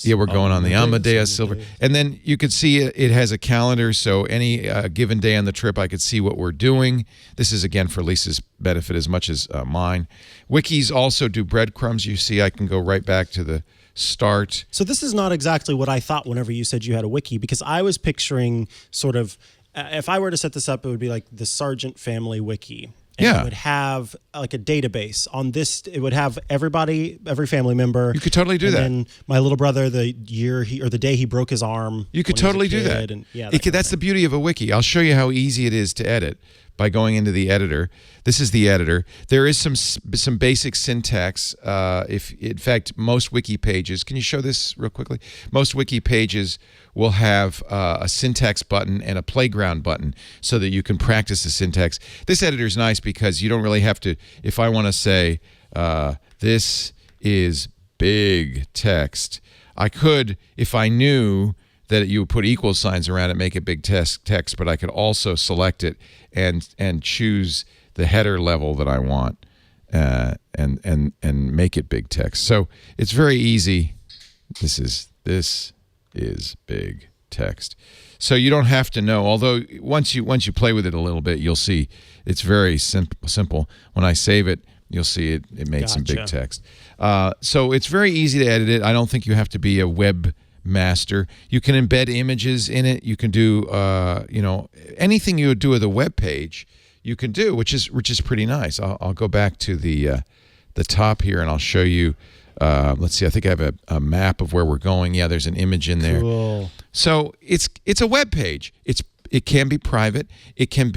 Yeah, we're going on the Amadeus Silver. And then you could see it has a calendar. So any given day on the trip, I could see what we're doing. This is, again, for Lisa's benefit as much as mine. Wikis also do breadcrumbs. You see, I can go right back to the start. So this is not exactly what I thought whenever you said you had a wiki, because I was picturing sort of, if I were to set this up, it would be like the Sargent family wiki. And it would have like a database on this. It would have everybody, every family member. You could totally do that. And my little brother, the day he broke his arm. You could totally do that. And, that's the beauty of a wiki. I'll show you how easy it is to edit by going into the editor. This is the editor. There is some basic syntax. In fact, most wiki pages. Can you show this real quickly? Most wiki pages will have a syntax button and a playground button so that you can practice the syntax. This editor is nice because you don't really have to. If I want to say this is big text, I could, if I knew that you would put equal signs around it, make it big text, but I could also select it and choose the header level that I want and make it big text. So it's very easy. This is big text. So you don't have to know, although once you play with it a little bit, you'll see it's very simple. When I save it, you'll see it made some big text. So it's very easy to edit it. I don't think you have to be a web master. You can embed images in it. You can do anything you would do with a web page, you can do, which is pretty nice. I'll go back to the top here and I'll show you. Let's see. I think I have a map of where we're going. Yeah, there's an image in there. Cool. So it's a web page. It can be private. It can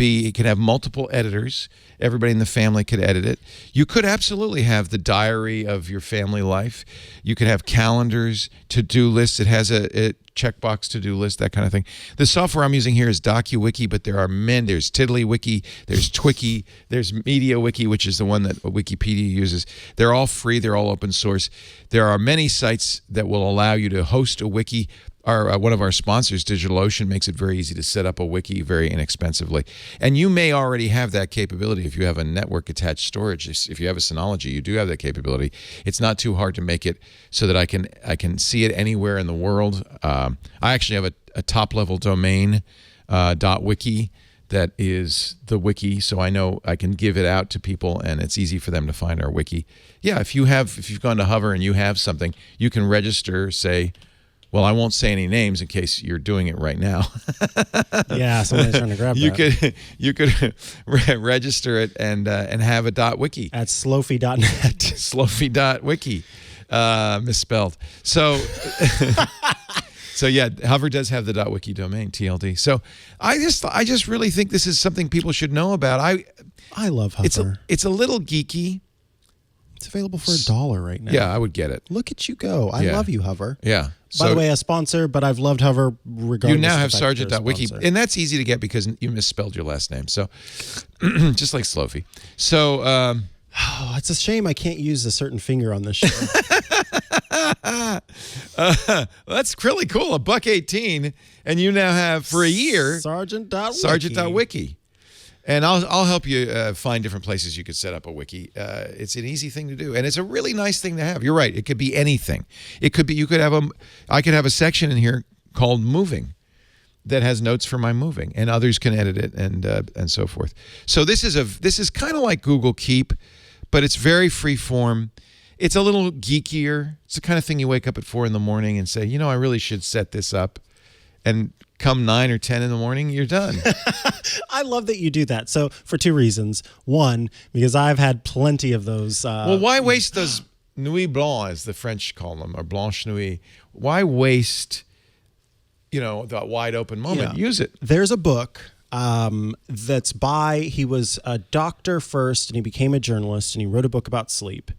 have multiple editors. Everybody in the family could edit it. You could absolutely have the diary of your family life. You could have calendars, to-do lists. It has a checkbox to-do list, that kind of thing. The software I'm using here is DocuWiki, but there's TiddlyWiki, there's Twiki, there's MediaWiki, which is the one that Wikipedia uses. They're all free. They're all open source. There are many sites that will allow you to host a wiki. One of our sponsors, DigitalOcean, makes it very easy to set up a wiki very inexpensively. And you may already have that capability if you have a network-attached storage. If you have a Synology, you do have that capability. It's not too hard to make it so that I can see it anywhere in the world. I actually have a top-level domain, .wiki, that is the wiki, so I know I can give it out to people, and it's easy for them to find our wiki. Yeah, if you've gone to Hover and you have something, you can register, say. Well, I won't say any names in case you're doing it right now. Yeah, somebody's trying to grab that. You could register it and have a .wiki at slofy.net. Slofy.wiki, misspelled. So so yeah, Hover does have the .wiki domain, TLD. So I just really think this is something people should know about. I love Hover. It's a little geeky. It's available for $1 right now. Yeah, I would get it. Look at you go. I love you, Hover. Yeah. By the way, a sponsor, but I've loved Hover regardless. You now have of the fact Sargent.wiki, and that's easy to get because you misspelled your last name. So, just like Slofy. So, it's a shame I can't use a certain finger on this show. That's really cool. $1.18, and you now have for a year Sargent.wiki. And I'll help you find different places you could set up a wiki. It's an easy thing to do, and it's a really nice thing to have. You're right; it could be anything. It could be I could have a section in here called moving that has notes for my moving, and others can edit it and so forth. So this is kind of like Google Keep, but it's very free form. It's a little geekier. It's the kind of thing you wake up at 4 a.m. and say, I really should set this up, and come 9 or 10 in the morning, you're done. I love that you do that. So for 2 reasons. One, because I've had plenty of those. Well, why waste those nuits blancs, as the French call them, or blanche nuit? Why waste the wide open moment. Yeah. Use it. There's a book that's he was a doctor first and he became a journalist and he wrote a book about sleep.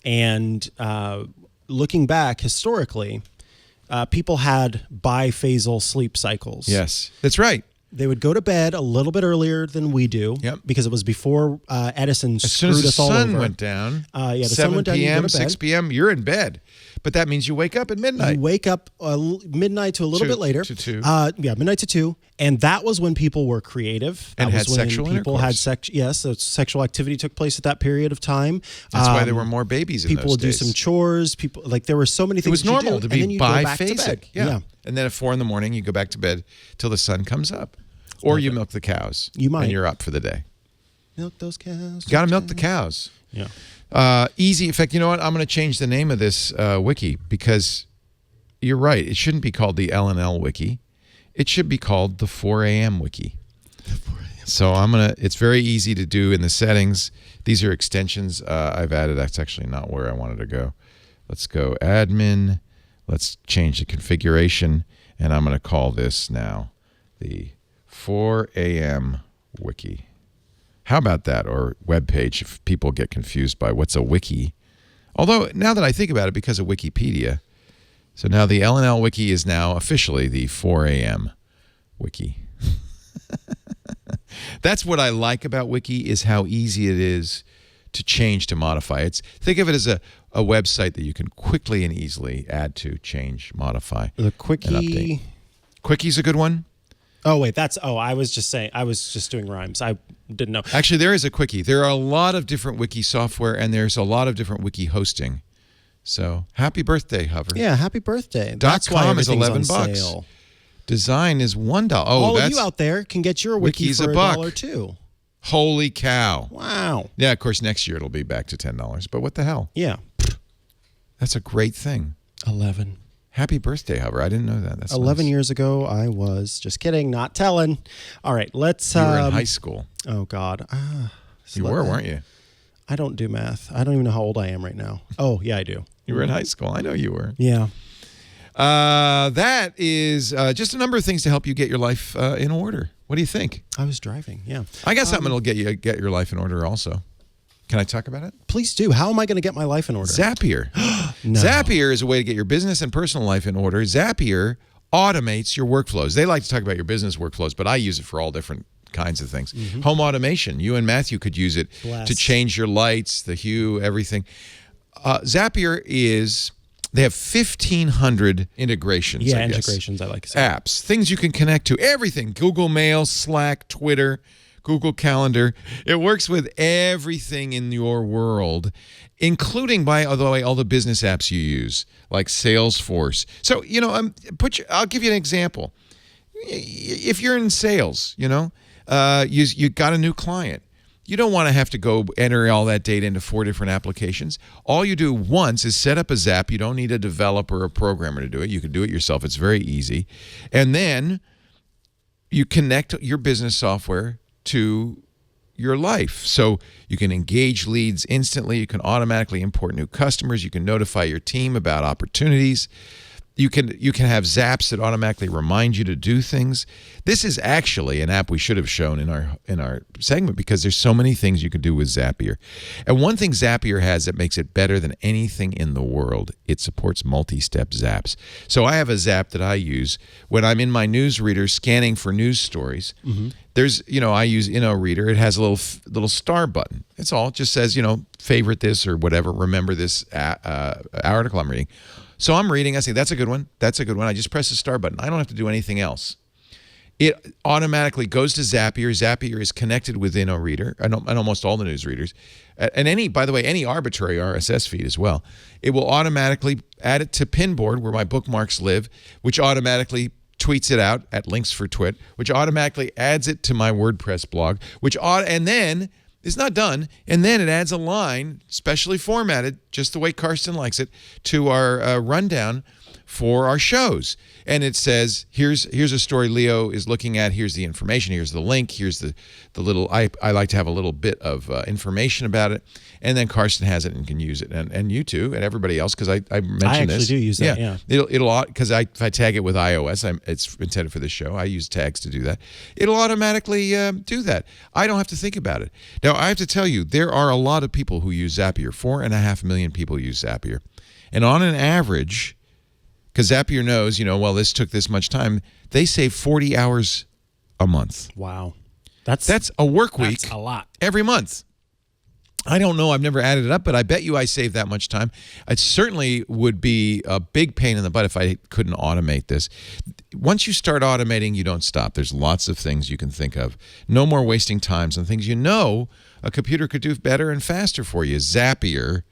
And looking back historically, people had biphasal sleep cycles. Yes, that's right. They would go to bed a little bit earlier than we do because it was before Edison screwed us all over. As soon as the sun went down, the 7 sun went down, you go p.m., to bed. 6 p.m., you're in bed. But that means you wake up at midnight. You wake up midnight to a little bit later. To 2. Midnight to 2. And that was when people were creative. And that had was when sexual people had intercourse. Yes, so sexual activity took place at that period of time. That's why there were more babies in people those would days. do some chores. People there were so many It things. was normal to and be then you'd go back to biphasic. bed. Yeah. And then at 4 a.m, you go back to bed till the sun comes up. Or you milk the cows. You might. And you're up for the day. Milk those cows. Got to milk the cows. Yeah. Easy. In fact, you know what? I'm going to change the name of this wiki because you're right. It shouldn't be called the L&L wiki. It should be called the 4 a.m. wiki. So it's very easy to do in the settings. These are extensions I've added. That's actually not where I wanted to go. Let's go admin. Let's change the configuration. And I'm going to call this now the 4 a.m. wiki. How about that? Or web page if people get confused by what's a wiki. Although now that I think about it, because of Wikipedia, so now the L&L wiki is now officially the 4 a.m. wiki. That's what I like about wiki is how easy it is to change, to modify. Think of it as a website that you can quickly and easily add to, change, modify, The quickie. and update. Quickie's a good one. Oh wait, I was just doing rhymes. I didn't know. Actually, there is a quickie. There are a lot of different wiki software, and there's a lot of different wiki hosting. So happy birthday, Hover. Yeah, happy birthday. .com is everything's $11. on sale. Design is $1. Oh, All that's of you out there can get your wiki Wiki's for a buck. $1 too. Holy cow. Wow. Yeah, of course, next year it'll be back to $10. But what the hell? Yeah. That's a great thing. 11. Happy birthday, Hover. I didn't know that. That's 11 nice. years ago, I was just kidding, not telling. All right, let's. You were in high school. Oh God. You were, weren't you? I don't do math. I don't even know how old I am right now. Oh yeah, I do. You were in high school. I know you were. Yeah. That is just a number of things to help you get your life in order. What do you think? I was driving. Yeah. I got something that'll get your life in order also. Can I talk about it? Please do. How am I going to get my life in order? Zapier. No. Zapier is a way to get your business and personal life in order. Zapier automates your workflows. They like to talk about your business workflows, but I use it for all different kinds of things. Mm-hmm. Home automation. You and Matthew could use it Bless. to change your lights, the hue, everything. Zapier they have 1,500 integrations. Yeah, I guess. integrations. I like to say. Apps, things you can connect to, everything. Google Mail, Slack, Twitter, Google Calendar. It works with everything in your world, including, by the way, all the business apps you use, like Salesforce. So, I'll give you an example. If you're in sales, you got a new client. You don't want to have to go enter all that data into 4 different applications. All you do once is set up a Zap. You don't need a developer or a programmer to do it. You can do it yourself. It's very easy. And then you connect your business software to your life. So you can engage leads instantly. You can automatically import new customers. You can notify your team about opportunities. You can have zaps that automatically remind you to do things. This is actually an app we should have shown in our segment because there's so many things you can do with Zapier. And one thing Zapier has that makes it better than anything in the world, it supports multi-step zaps. So I have a zap that I use when I'm in my newsreader scanning for news stories. Mm-hmm. There's, I use InnoReader. It has a little star button. It's all. It just says, favorite this or whatever. Remember this article I'm reading. So I'm reading. I say, that's a good one. That's a good one. I just press the star button. I don't have to do anything else. It automatically goes to Zapier. Zapier is connected with InnoReader and almost all the news readers. And by the way, any arbitrary RSS feed as well. It will automatically add it to Pinboard, where my bookmarks live, which automatically tweets it out at Links for Twit, which automatically adds it to my WordPress blog, and then it's not done, and then it adds a line, specially formatted, just the way Karsten likes it, to our rundown for our shows. And it says, here's a story Leo is looking at. Here's the information. Here's the link. Here's the little, I like to have a little bit of information about it. And then Karsten has it and can use it. And you too, and everybody else, because I mentioned this. I actually do use that, yeah. It'll because if I tag it with iOS, it's intended for this show. I use tags to do that. It'll automatically do that. I don't have to think about it. Now, I have to tell you, there are a lot of people who use Zapier. 4.5 million people use Zapier. And on an average, because Zapier knows, well, this took this much time, they save 40 hours a month. Wow. That's a work week. That's a lot. Every month. I don't know. I've never added it up, but I bet you I save that much time. It certainly would be a big pain in the butt if I couldn't automate this. Once you start automating, you don't stop. There's lots of things you can think of. No more wasting times on things a computer could do better and faster for you. Zapier,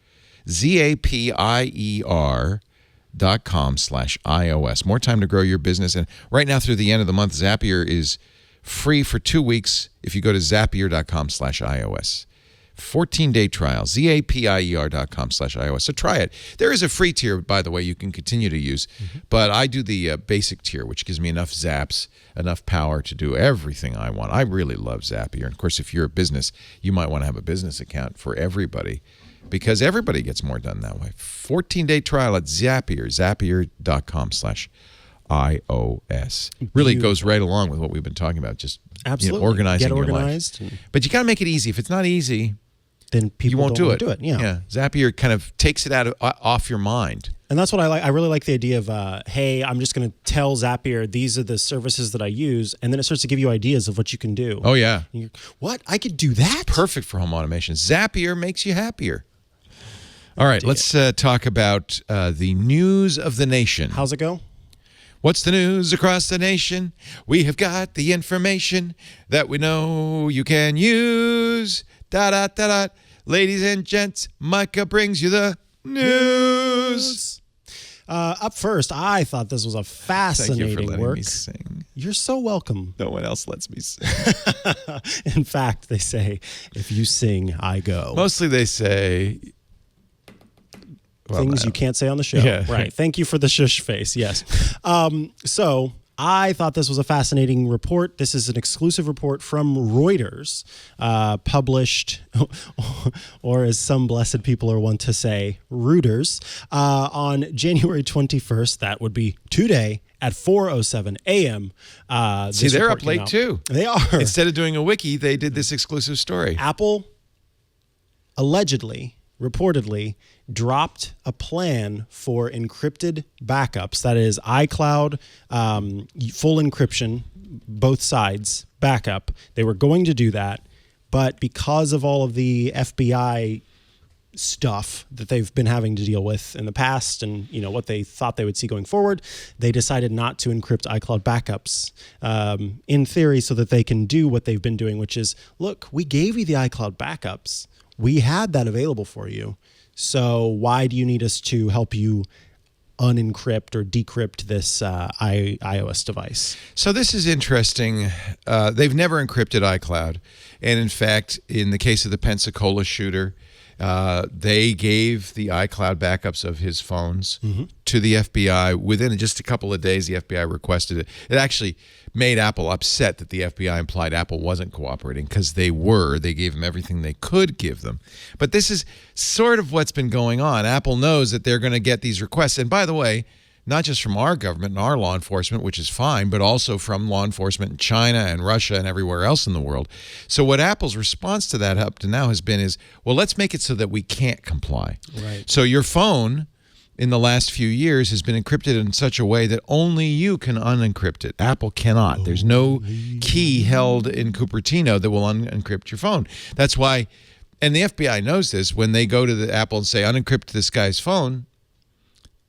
Zapier.com/iOS. More time to grow your business. And right now through the end of the month, Zapier is free for 2 weeks if you go to Zapier.com/iOS. 14-day trial, Zapier.com/iOS. So try it. There is a free tier, by the way, you can continue to use, but I do the basic tier, which gives me enough zaps, enough power to do everything I want. I really love Zapier. And of course, if you're a business, you might want to have a business account for everybody, because everybody gets more done that way. 14-day trial at Zapier, Zapier.com/iOS. Really goes right along with what we've been talking about, just absolutely organizing get organized. Your life. But you got to make it easy. If it's not easy, then people you won't don't do it. Yeah. Zapier kind of takes it off your mind. And that's what I like. I really like the idea of, hey, I'm just going to tell Zapier these are the services that I use, and then it starts to give you ideas of what you can do. Oh, yeah. What? I could do that? Perfect for home automation. Zapier makes you happier. All right, let's talk about the news of the nation. How's it go? What's the news across the nation? We have got the information that we know you can use. Da-da-da-da. Ladies and gents, Mikah brings you the news. Up first, I thought this was a fascinating Thank you for letting work. me sing. You're so welcome. No one else lets me sing. In fact, they say, if you sing, I go. Mostly they say... things you can't say on the show. Yeah. Right. Thank you for the shush face. Yes. So I thought this was a fascinating report. This is an exclusive report from Reuters, published, or as some blessed people are wont to say, Reuters, on January 21st. That would be today at 4:07 a.m. See, they're up late too. They are. Instead of doing a wiki, they did this exclusive story. Apple reportedly dropped a plan for encrypted backups. That is iCloud, full encryption, both sides backup. They were going to do that, but because of all of the FBI stuff that they've been having to deal with in the past and what they thought they would see going forward, they decided not to encrypt iCloud backups in theory so that they can do what they've been doing, which is, look, we gave you the iCloud backups. We had that available for you. So why do you need us to help you unencrypt or decrypt this iOS device? So this is interesting. They've never encrypted iCloud. And in fact, in the case of the Pensacola shooter, they gave the iCloud backups of his phones to the FBI. Within just a couple of days, the FBI requested it. It actually made Apple upset that the FBI implied Apple wasn't cooperating, because they were. They gave them everything they could give them. But this is sort of what's been going on. Apple knows that they're going to get these requests. And by the way, not just from our government and our law enforcement, which is fine, but also from law enforcement in China and Russia and everywhere else in the world. So what Apple's response to that up to now has been is, well, let's make it so that we can't comply. Right. So your phone in the last few years has been encrypted in such a way that only you can unencrypt it. Apple cannot. There's no key held in Cupertino that will unencrypt your phone. That's why, and the FBI knows this, when they go to the Apple and say, unencrypt this guy's phone,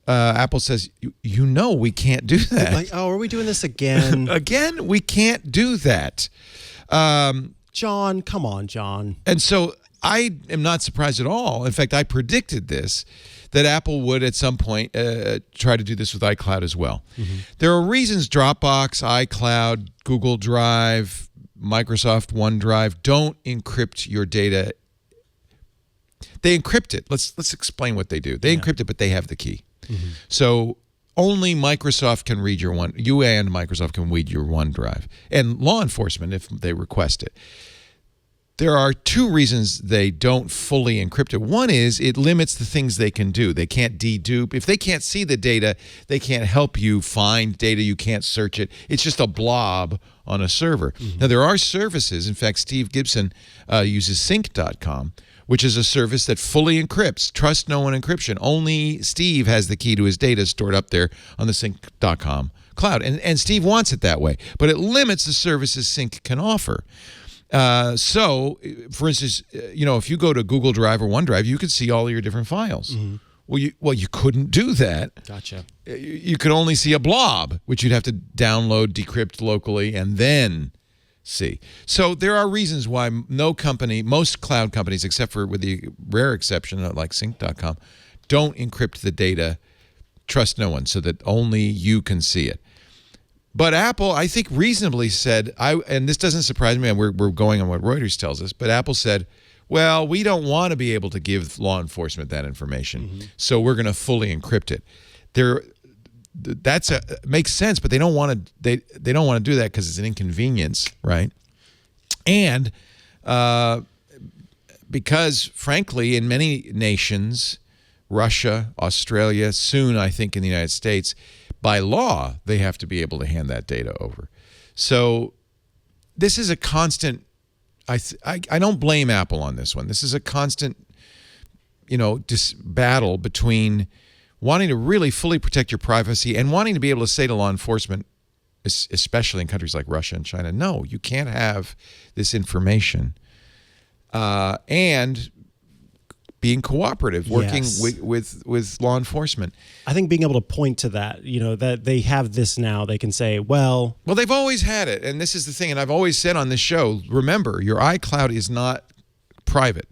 Apple says, we can't do that. Like, oh, are we doing this again? Again, we can't do that. John, come on, John. And so I am not surprised at all. In fact, I predicted this, that Apple would at some point try to do this with iCloud as well. There are reasons Dropbox, iCloud, Google Drive, Microsoft OneDrive don't encrypt your data. They encrypt it. Let's explain what they do. They encrypt it, but they have the key. So only Microsoft can read you and Microsoft can read your OneDrive, and law enforcement if they request it. There are two reasons they don't fully encrypt it. One is it limits the things they can do. They can't dedupe. If they can't see the data, they can't help you find data. You can't search it. It's just a blob on a server. Now, there are services. In fact, Steve Gibson uses sync.com, which is a service that fully encrypts. Trust no one encryption. Only Steve has the key to his data stored up there on the sync.com cloud. And Steve wants it that way. But it limits the services Sync can offer. So, for instance, if you go to Google Drive or OneDrive, you could see all your different files. Well, you couldn't do that. Gotcha. You could only see a blob, which you'd have to download, decrypt locally, and then see. So there are reasons why most cloud companies, except for with the rare exception like Sync.com, don't encrypt the data, trust no one, so that only you can see it. But Apple, I think, reasonably said, and this doesn't surprise me, and we're going on what Reuters tells us, but Apple said, well, we don't want to be able to give law enforcement that information, so we're going to fully encrypt it. Makes sense, but they don't want to. They don't want to do that because it's an inconvenience, right? And because, frankly, in many nations, Russia, Australia, soon I think in the United States, by law, they have to be able to hand that data over. So this is a constant, I don't blame Apple on this one. This is a constant, battle between wanting to really fully protect your privacy and wanting to be able to say to law enforcement, especially in countries like Russia and China, no, you can't have this information. And being cooperative, working with law enforcement. I think being able to point to that, that they have this now, they can say, well, they've always had it. And this is the thing. And I've always said on this show, remember, your iCloud is not private,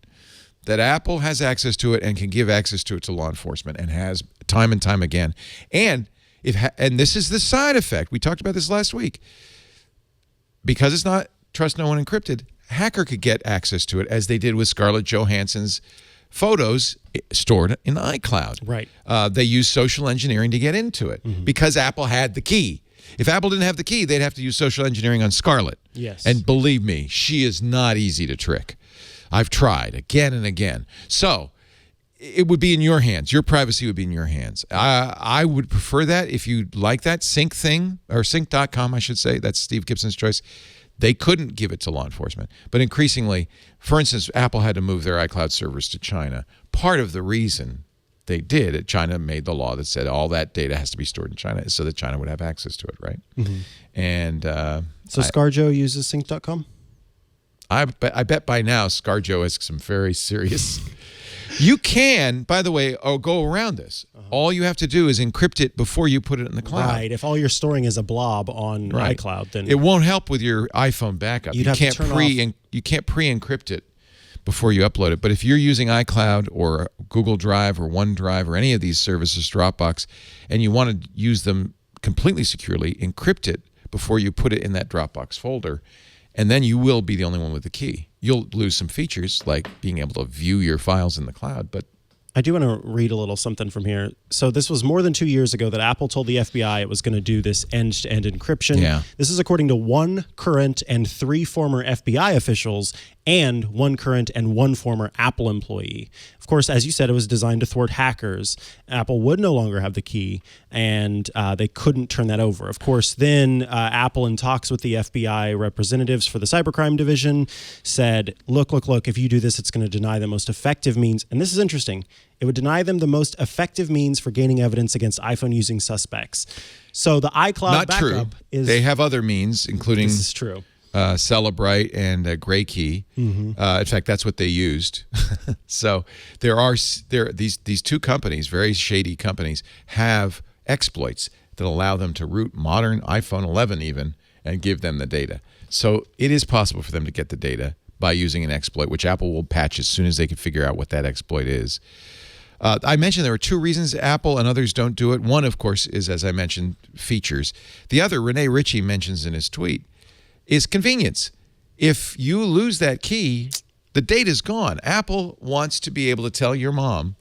that Apple has access to it and can give access to it to law enforcement and has time and time again. And this is the side effect. We talked about this last week. Because it's not trust no one encrypted, hacker could get access to it, as they did with Scarlett Johansson's photos stored in iCloud. Right. They used social engineering to get into it because Apple had the key. If Apple didn't have the key, they'd have to use social engineering on Scarlett. Yes. And believe me, she is not easy to trick. I've tried again and again. So it would be in your hands. Your privacy would be in your hands. I would prefer that if you like that Sync thing, or sync.com, I should say. That's Steve Gibson's choice. They couldn't give it to law enforcement. But increasingly, for instance, Apple had to move their iCloud servers to China. Part of the reason they did, China made the law that said all that data has to be stored in China so that China would have access to it, right? And so ScarJo uses sync.com? I bet by now ScarJo has some very serious... You can, by the way, go around this. All you have to do is encrypt it before you put it in the cloud. Right. If all you're storing is a blob on iCloud, then it won't help with your iPhone backup. You can't pre-encrypt it before you upload it. But if you're using iCloud or Google Drive or OneDrive or any of these services, Dropbox, and you want to use them completely securely, encrypt it before you put it in that Dropbox folder. And then you will be the only one with the key. You'll lose some features like being able to view your files in the cloud, but I do want to read a little something from here. So this was more than 2 years ago that Apple told the FBI it was going to do this end-to-end encryption. Yeah. This is according to 1 current and 3 former FBI officials and 1 current and 1 former Apple employee. Of course, as you said, it was designed to thwart hackers. Apple would no longer have the key, and they couldn't turn that over. Of course, then Apple, in talks with the FBI representatives for the cybercrime division, said, look, if you do this, it's going to deny the most effective means. And this is interesting. It would deny them the most effective means for gaining evidence against iPhone-using suspects. So the iCloud not backup true. is... They have other means, including... This is true. Celebrite and Gray Key. In fact, that's what they used. So these 2 companies, very shady companies, have exploits that allow them to root modern iPhone 11 even and give them the data. So it is possible for them to get the data by using an exploit, which Apple will patch as soon as they can figure out what that exploit is. I mentioned there are 2 reasons Apple and others don't do it. One, of course, is, as I mentioned, features. The other, Rene Ritchie mentions in his tweet, is convenience. If you lose that key, the data's gone. Apple wants to be able to tell your mom,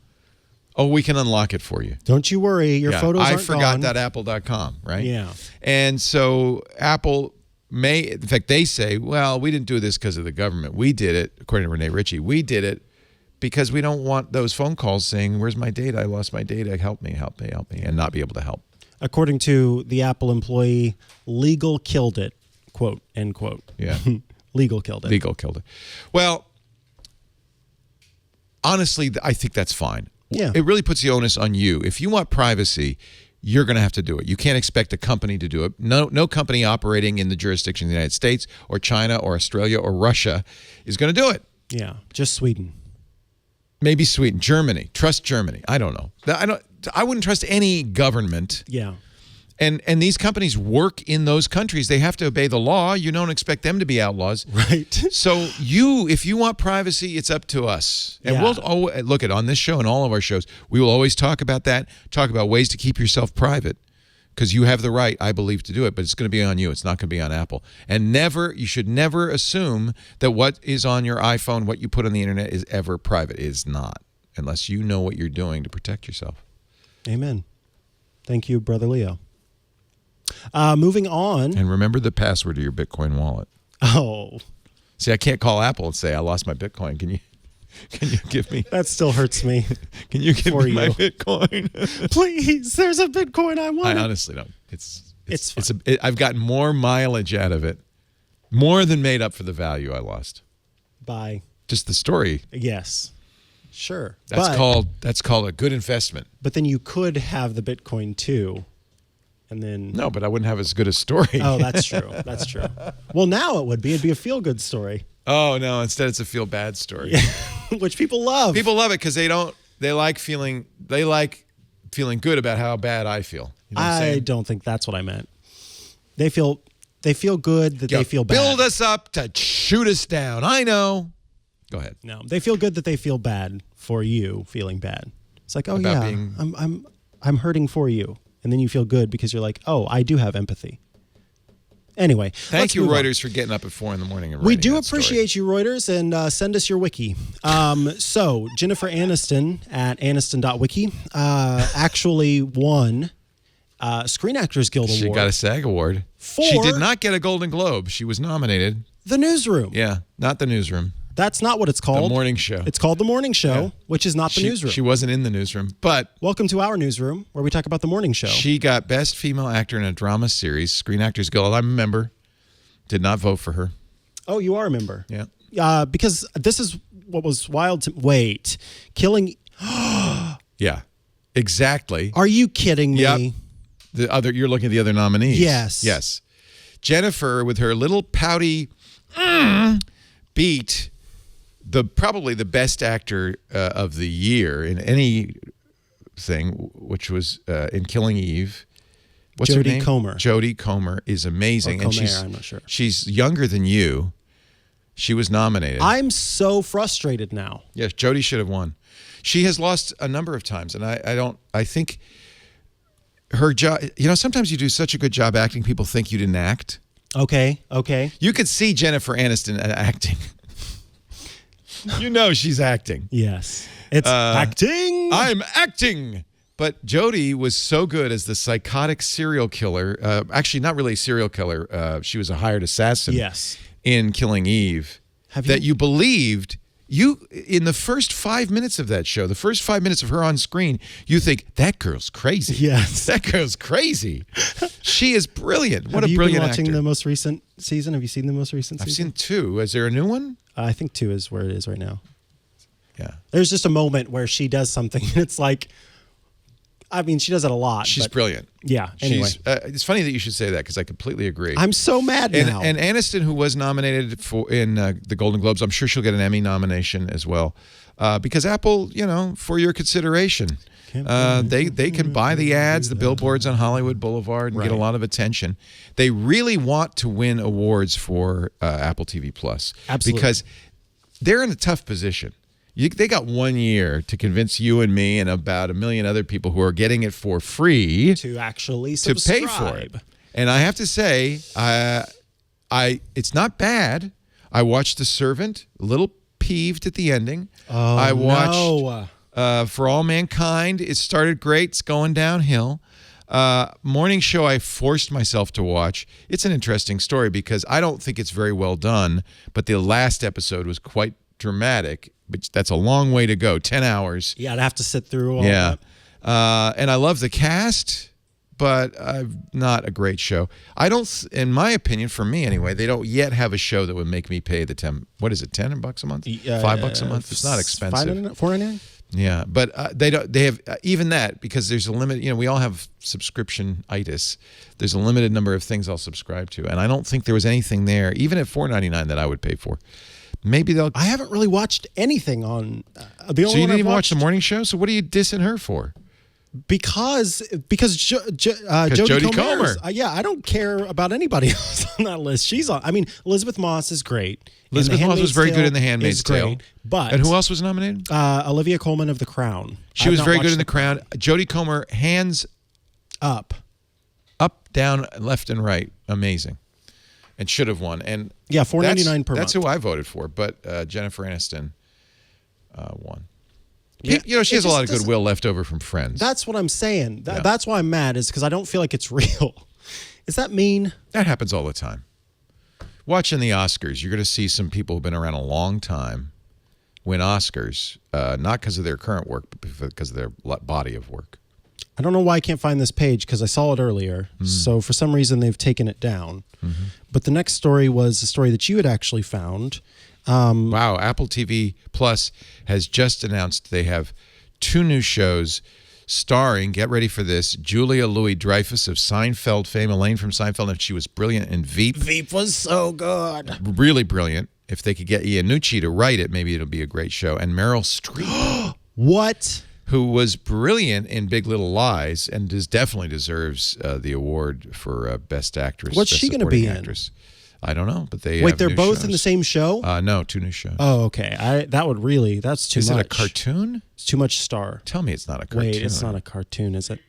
Oh, we can unlock it for you. Don't you worry. Your photos aren't I forgot gone. that apple.com, right? Yeah. And so Apple may, in fact, they say, well, we didn't do this because of the government. We did it, according to Renee Ritchie, we did it because we don't want those phone calls saying, where's my data? I lost my data. Help me, and not be able to help. According to the Apple employee, legal killed it, quote, end quote. Yeah. Legal killed it. Legal killed it. Well, honestly, I think that's fine. Yeah. It really puts the onus on you. If you want privacy, you're going to have to do it. You can't expect a company to do it. No company operating in the jurisdiction of the United States or China or Australia or Russia is going to do it. Yeah, just Sweden. Maybe Sweden, Germany. Trust Germany. I don't know. I wouldn't trust any government. Yeah. And these companies work in those countries. They have to obey the law. You don't expect them to be outlaws. Right. So if you want privacy, it's up to us. And Yeah. we'll look at on this show and all of our shows, we will always talk about that, talk about ways to keep yourself private. Because you have the right, I believe, to do it, but it's going to be on you. It's not going to be on Apple. And you should never assume that what is on your iPhone, what you put on the internet is ever private. It is not, unless you know what you're doing to protect yourself. Amen. Thank you, Brother Leo. Moving on. And remember the password to your Bitcoin wallet. Oh. See, I can't call Apple and say, I lost my Bitcoin. Can you give me? That still hurts me. Can you give me my you. Bitcoin? Please, there's a Bitcoin I want. I honestly don't. It's fine. I've gotten more mileage out of it, more than made up for the value I lost. Bye. Just the story. Yes. Sure. That's called a good investment. But then you could have the Bitcoin too. And then No, but I wouldn't have as good a story. Oh, that's true. That's true. Well, now it would be. It'd be a feel-good story. Oh no! Instead, it's a feel-bad story. Yeah. Which people love. People love it because they like feeling good about how bad I feel. You know what I'm I saying? don't think that's what I meant. They feel good that they feel bad. Build us up to shoot us down. I know. Go ahead. No, they feel good that they feel bad for you feeling bad. It's like, oh About yeah, I'm hurting for you, and then you feel good because you're like, oh, I do have empathy. Anyway, Thank you, Reuters, for getting up at 4 a.m. and writing We do that story. appreciate you, Reuters, and send us your wiki. So Jennifer Aniston at aniston.wiki actually won Screen Actors Guild Award. She got a SAG award. She did not get a Golden Globe. She was nominated. The Newsroom. Yeah, not The Newsroom. That's not what it's called. The Morning Show. It's called The Morning Show, Yeah. which is not The Newsroom. She wasn't in The Newsroom, but Welcome to our newsroom, where we talk about The Morning Show. she got Best Female Actor in a Drama Series, Screen Actors Guild. I'm a member. Did not vote for her. Oh, you are a member. Yeah. Because this is what was wild to... Wait. Killing... Yeah, exactly. Are you kidding me? Yep. You're looking at the other nominees. Yes. Yes. Jennifer, with her little pouty beat probably the best actor of the year in anything, which was in Killing Eve. What's her Jodie name? Comer. Jodie Comer is amazing. Or And Comer, I'm not sure. She's younger than you. She was nominated. I'm so frustrated now. Yes, Jodie should have won. She has lost a number of times, and I think her job, sometimes you do such a good job acting, people think you didn't act. Okay. You could see Jennifer Aniston acting. She's acting. Yes. It's acting. I'm acting. But Jodie was so good as the psychotic serial killer. Actually, not really a serial killer. She was a hired assassin. Yes. In Killing Eve. You believed. In the first 5 minutes of that show, the first 5 minutes of her on screen, you think, that girl's crazy. Yes. That girl's crazy. She is brilliant. What a brilliant actor. Have you been watching actor. the most recent season? Have you seen the most recent season? I've seen 2. Is there a new one? I think 2 is where it is right now. Yeah. There's just a moment where she does something, and it's like, she does it a lot. She's brilliant. Yeah. Anyway. It's funny that you should say that because I completely agree. I'm so mad now. And Aniston, who was nominated in the Golden Globes, I'm sure she'll get an Emmy nomination as well. Because Apple, for your consideration, they can buy the ads, the billboards on Hollywood Boulevard and get a lot of attention. They really want to win awards for Apple TV Plus. Absolutely. Because they're in a tough position. They got 1 year to convince you and me and about 1 million other people who are getting it for free to actually subscribe. To pay for it. And I have to say, it's not bad. I watched The Servant, a little peeved at the ending. Oh, I watched For All Mankind, it started great. It's going downhill. Morning Show, I forced myself to watch. It's an interesting story because I don't think it's very well done, but the last episode was quite dramatic. But that's a long way to go. 10 hours. Yeah, I'd have to sit through all that. And I love the cast, but not a great show. I don't, in my opinion, for me anyway, they don't yet have a show that would make me pay the 10. What is it? $10 a month? $5 a month? It's not expensive. $4.99? Yeah, but they don't. They have even that because there's a limit. You know, we all have subscription-itis. There's a limited number of things I'll subscribe to, and I don't think there was anything there, even at $4.99, that I would pay for. Maybe they'll. I haven't really watched anything on the only. So you one didn't I've even watch the watched- morning show. So what are you dissing her for? Because Jodie Comer. Yeah, I don't care about anybody else on that list. She's on. I mean, Elizabeth Moss is great. Elizabeth Moss was very good in The is Handmaid's Tale. great, but And who else was nominated? Olivia Colman of The Crown. She was very good in The Crown. Jodie Comer, hands up, down, left, and right. Amazing. And should have won. And yeah, $4.99 per That's month. who I voted for, but Jennifer Aniston won. Yeah, You know, she it has a just lot of doesn't- goodwill left over from Friends. That's what I'm saying. Yeah. That's why I'm mad, is because I don't feel like it's real. Is that mean? That happens all the time. Watching the Oscars, you're going to see some people who've been around a long time win Oscars, not because of their current work, but because of their body of work. I don't know why I can't find this page because I saw it earlier. So for some reason they've taken it down. But the next story was a story that you had actually found. Wow, Apple TV Plus has just announced they have 2 new shows starring, get ready for this, Julia Louis-Dreyfus of Seinfeld fame, Elaine from Seinfeld, and she was brilliant in Veep. Veep was so good. Really brilliant. If they could get Iannucci to write it, maybe it'll be a great show. And Meryl Streep, What? who was brilliant in Big Little Lies and definitely deserves the award for Best Actress. What's Best she gonna Supporting be in? Actress. I don't know, but they Wait, have they're new both in the shows. same show? No, 2 new shows. Oh, okay. That's too Is much. it a cartoon? It's too much star. Tell me it's not a cartoon. Wait, it's not a cartoon, is it?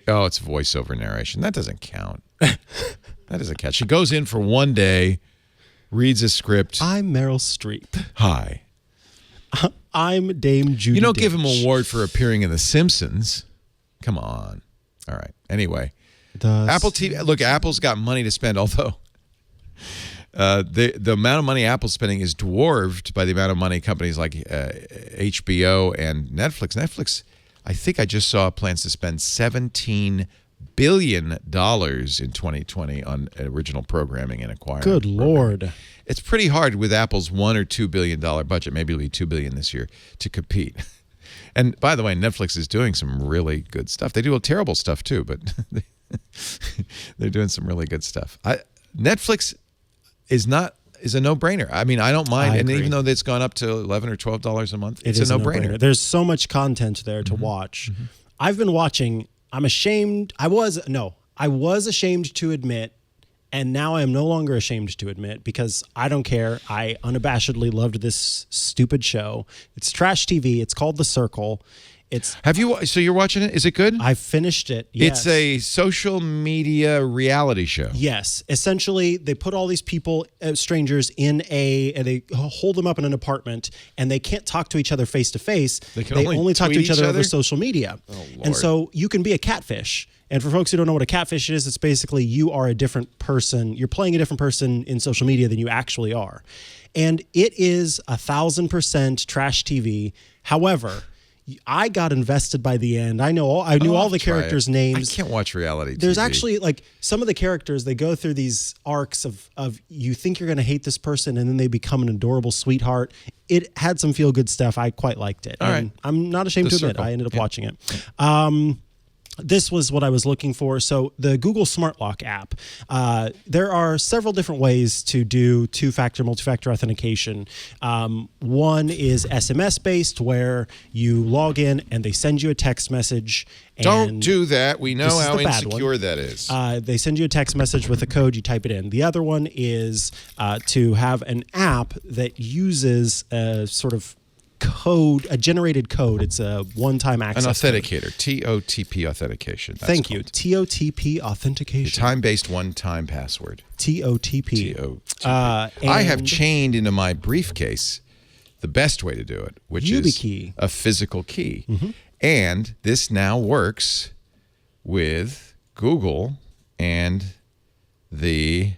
Oh, it's voiceover narration. That doesn't count. That doesn't count. She goes in for one day, reads a script. I'm Meryl Streep. Hi. I'm Dame Judi You don't give him Dench. an award for appearing in The Simpsons. Come on. All right. Anyway, The Apple TV. Look, Apple's got money to spend, although the amount of money Apple's spending is dwarfed by the amount of money companies like HBO and Netflix. Netflix, I think I just saw plans to spend $17 billion in 2020 on original programming and acquiring. Good programming. Lord. It's pretty hard with Apple's $1 or $2 billion budget. Maybe it'll be $2 billion this year to compete. And by the way, Netflix is doing some really good stuff. They do terrible stuff too, but they're doing some really good stuff. Netflix is a no-brainer. I mean, I don't mind, I and agree. even though it's gone up to $11 or $12 a month, It it's is a no-brainer. There's so much content there to watch. I've been watching. I'm ashamed. I was ashamed to admit, and now I am no longer ashamed to admit because I don't care. I unabashedly loved this stupid show. It's trash TV. It's called The Circle. Have you? So you're watching it? Is it good? I finished it. Yes. It's a social media reality show. Yes. Essentially, they put all these people, strangers, and they hold them up in an apartment, and they can't talk to each other face to face. They can only talk to tweet each other each over other? social media. Oh, Lord. And so you can be a catfish. And for folks who don't know what a catfish is, it's basically you are a different person. You're playing a different person in social media than you actually are. And it is 1,000% trash TV. However, I got invested by the end. I knew all the characters' names. I can't watch reality There's TV. actually like some of the characters, they go through these arcs of you think you're going to hate this person and then they become an adorable sweetheart. It had some feel good stuff. I quite liked it. All And right. I'm not ashamed The to admit Circle. I ended up Yeah. watching it. This was what I was looking for. So the Google Smart Lock app, there are several different ways to do two-factor, multi-factor authentication. One is SMS-based, where you log in and they send you a text message. And Don't do that. We know This is how the bad insecure one. that is. They send you a text message with a code, you type it in. The other one is to have an app that uses a sort of code, a generated code. It's a one-time An access code. authenticator, TOTP authentication. That's Thank you. called. TOTP authentication. Time-based one-time password. TOTP. TOTP. I have chained into my briefcase the best way to do it, which YubiKey. is a physical key. And this now works with Google and the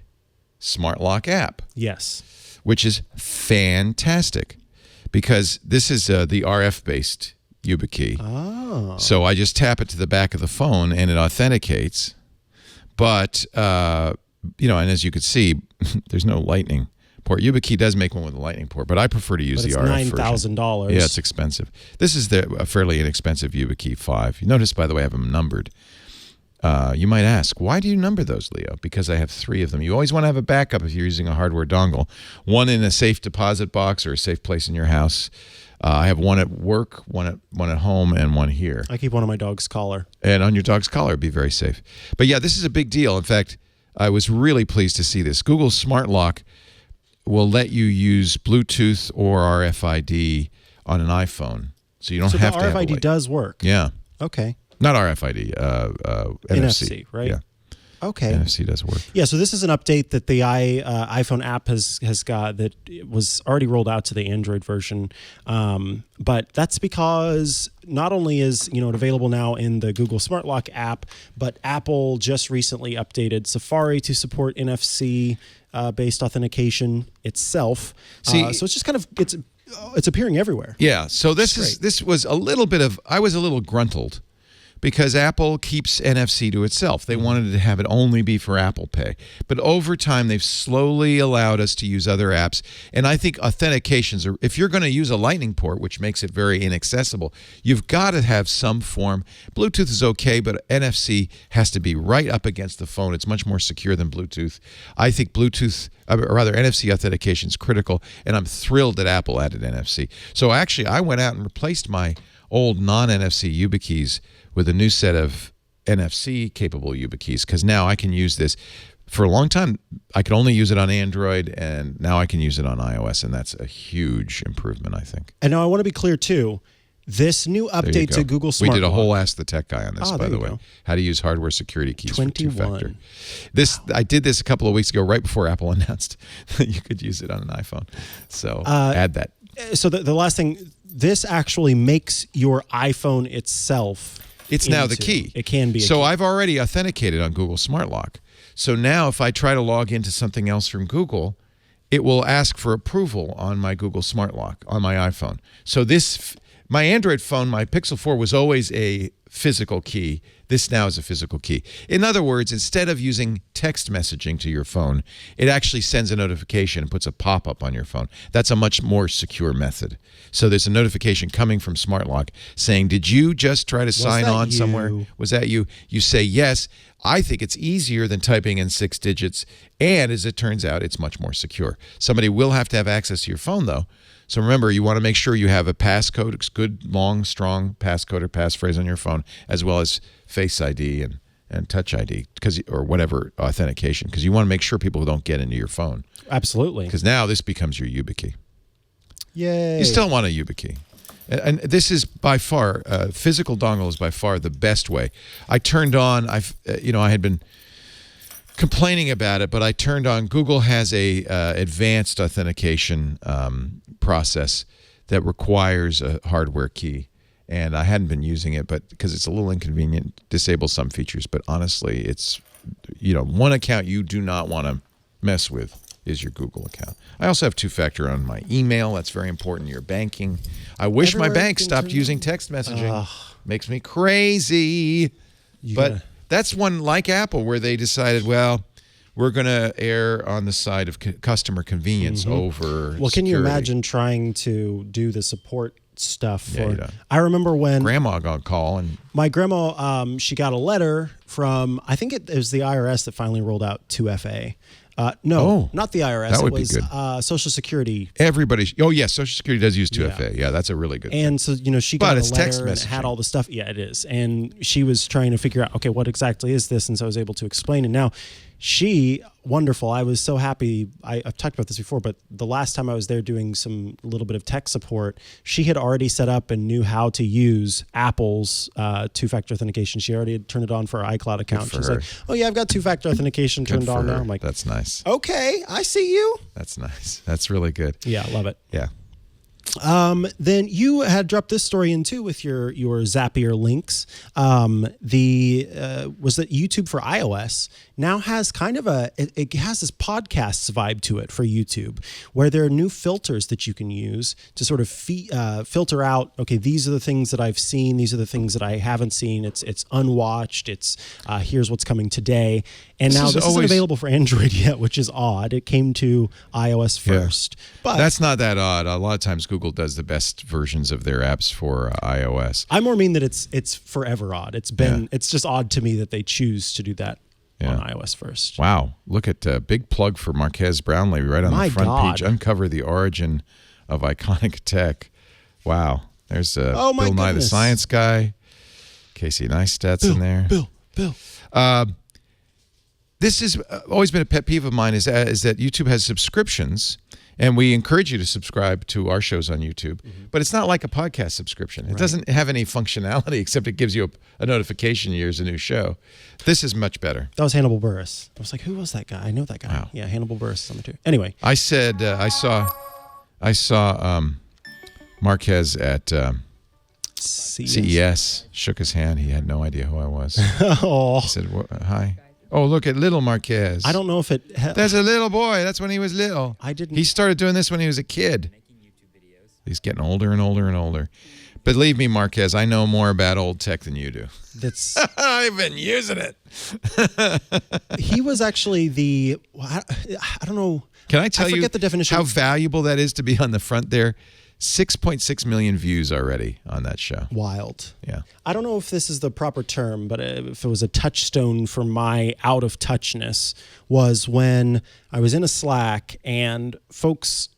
Smart Lock app. Yes. Which is fantastic because this is the RF-based YubiKey. Oh. So I just tap it to the back of the phone and it authenticates. But, you know, and as you could see, there's no lightning port. YubiKey does make one with a lightning port, but I prefer to use the RF version. $9,000. Yeah, it's expensive. This is a fairly inexpensive YubiKey 5. You notice, by the way, I have them numbered. You might ask, why do you number those, Leo? Because I have 3 of them. You always want to have a backup if you're using a hardware dongle. One in a safe deposit box or a safe place in your house. I have one at work, one at home, and one here. I keep one on my dog's collar. And on your dog's collar, it'd be very safe. But yeah, this is a big deal. In fact, I was really pleased to see this. Google's Smart Lock will let you use Bluetooth or RFID on an iPhone. So you don't have to have So the RFID does work? Yeah. Okay. Not RFID, NFC. Right? Yeah. Okay. NFC does work. Yeah, so this is an update that the iPhone app has got that was already rolled out to the Android version. But that's because not only is it available now in the Google Smart Lock app, but Apple just recently updated Safari to support NFC based authentication itself. So it's just kind of it's appearing everywhere. Yeah. So this was a little bit of I was a little gruntled. Because Apple keeps NFC to itself. They wanted to have it only be for Apple Pay. But over time, they've slowly allowed us to use other apps. And I think authentications are, if you're going to use a Lightning port, which makes it very inaccessible, you've got to have some form. Bluetooth is okay, but NFC has to be right up against the phone. It's much more secure than Bluetooth. I think NFC authentication is critical, and I'm thrilled that Apple added NFC. So actually, I went out and replaced my old non-NFC YubiKeys with a new set of NFC-capable YubiKeys, because now I can use this. For a long time, I could only use it on Android, and now I can use it on iOS, and that's a huge improvement, I think. And now I want to be clear, too. This new update to Google Smart Lock. We did a whole Ask the Tech Guy on this, by the way. Go. How to use hardware security keys 21. for two-factor. I did this a couple of weeks ago, right before Apple announced that you could use it on an iPhone. So add that. So the last thing, this actually makes your iPhone itself. It's now the key. It can be. So I've already authenticated on Google Smart Lock. So now if I try to log into something else from Google, it will ask for approval on my Google Smart Lock on my iPhone. So my Android phone, my Pixel 4, was always a physical key. This now is a physical key. In other words, instead of using text messaging to your phone, it actually sends a notification and puts a pop-up on your phone. That's a much more secure method. So there's a notification coming from Smart Lock saying, did you just try to sign on somewhere? Was that you? You say yes. I think it's easier than typing in 6 digits. And as it turns out, it's much more secure. Somebody will have to have access to your phone, though. So remember, you want to make sure you have a passcode, it's good, long, strong passcode or passphrase on your phone, as well as Face ID and Touch ID, or whatever authentication, because you want to make sure people don't get into your phone. Absolutely. Because now this becomes your YubiKey. Yay. You still want a YubiKey. And this is by far, physical dongle is by far the best way. I turned on, I had been complaining about it, but I turned on, Google has a advanced authentication process that requires a hardware key. And I hadn't been using it, but because it's a little inconvenient, disables some features. But honestly, it's, one account you do not want to mess with is your Google account. I also have two-factor on my email. That's very important. Your banking. I wish my bank stopped using text messaging. Makes me crazy. Yeah. But that's one like Apple where they decided, well, we're going to err on the side of customer convenience over Well, can security. you imagine trying to do the support stuff? Yeah, I remember when Grandma got a call, and my grandma, she got a letter from, I think it was the IRS that finally rolled out 2FA. No, not the IRS. That would be good. Social Security. Social Security does use 2FA. Yeah, that's a really good thing. And so, she got a letter text and it had all the stuff. Yeah, it is. And she was trying to figure out, okay, what exactly is this? And so I was able to explain it. Now, wonderful. I was so happy. I've talked about this before, but the last time I was there doing some little bit of tech support, she had already set up and knew how to use Apple's two-factor authentication. She already had turned it on for her iCloud account. She's like, oh yeah, I've got two-factor authentication turned on now. I'm like, that's nice. Okay, I see you. That's nice. That's really good. Yeah, I love it. Yeah. Then you had dropped this story in too with your Zapier links. Was that YouTube for iOS now has kind of it has this podcasts vibe to it for YouTube, where there are new filters that you can use to sort of filter out. Okay, these are the things that I've seen. These are the things that I haven't seen. It's unwatched. It's here's what's coming today. And now this isn't available for Android yet, which is odd. It came to iOS first, but that's not that odd. A lot of times Google does the best versions of their apps for iOS. I more mean that it's forever odd. It's just odd to me that they choose to do that on iOS first. Wow. Look at big plug for Marques Brownlee right on the front page. Uncover the origin of iconic tech. Wow. There's Bill Nye the Science Guy. Casey Neistat's in there. Bill. This has always been a pet peeve of mine is that YouTube has subscriptions, and we encourage you to subscribe to our shows on YouTube, but it's not like a podcast subscription. It doesn't have any functionality except it gives you a notification here's a new show. This is much better. That was Hannibal Buress. I was like, who was that guy? I know that guy. Wow. Yeah, Hannibal Buress is on there too. Anyway. I said, I saw Marques at CES, shook his hand. He had no idea who I was. Oh. He said, hi. Oh, look at little Marques. I don't know if it... That's a little boy. That's when he was little. I didn't... He started doing this when he was a kid. He's getting older and older and older. Believe me, Marques, I know more about old tech than you do. That's... I've been using it. He was actually the... I don't know... Can I tell you the definition. How valuable that is to be on the front there? 6.6 million views already on that show. Wild. Yeah. I don't know if this is the proper term, but if it was a touchstone for my out of touchness was when I was in a Slack and folks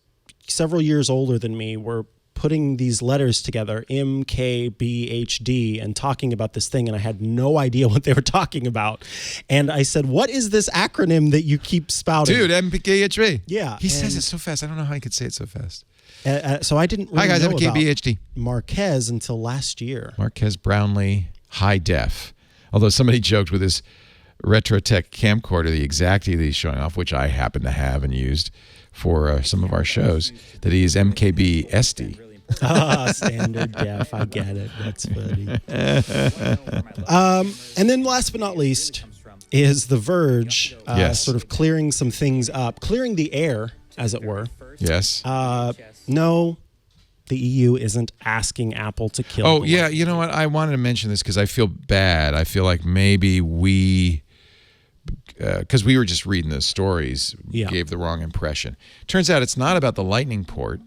several years older than me were putting these letters together, MKBHD, and talking about this thing, and I had no idea what they were talking about. And I said, what is this acronym that you keep spouting? Dude, MKBHD. Yeah. He says it so fast. I don't know how he could say it so fast. So I didn't really know about MKBHD. Marques until last year. Marques Brownlee, high def. Although somebody joked with his Retrotech camcorder, the Exactly that he's showing off, which I happen to have and used for some of our shows, that he's MKBSD. Standard def. I get it. That's funny. And then last but not least is The Verge sort of clearing some things up, clearing the air, as it were. Yes. No, the EU isn't asking Apple to kill. Oh, yeah. You know what? I wanted to mention this because I feel bad. I feel like maybe because we were just reading the stories, gave the wrong impression. Turns out it's not about the Lightning port.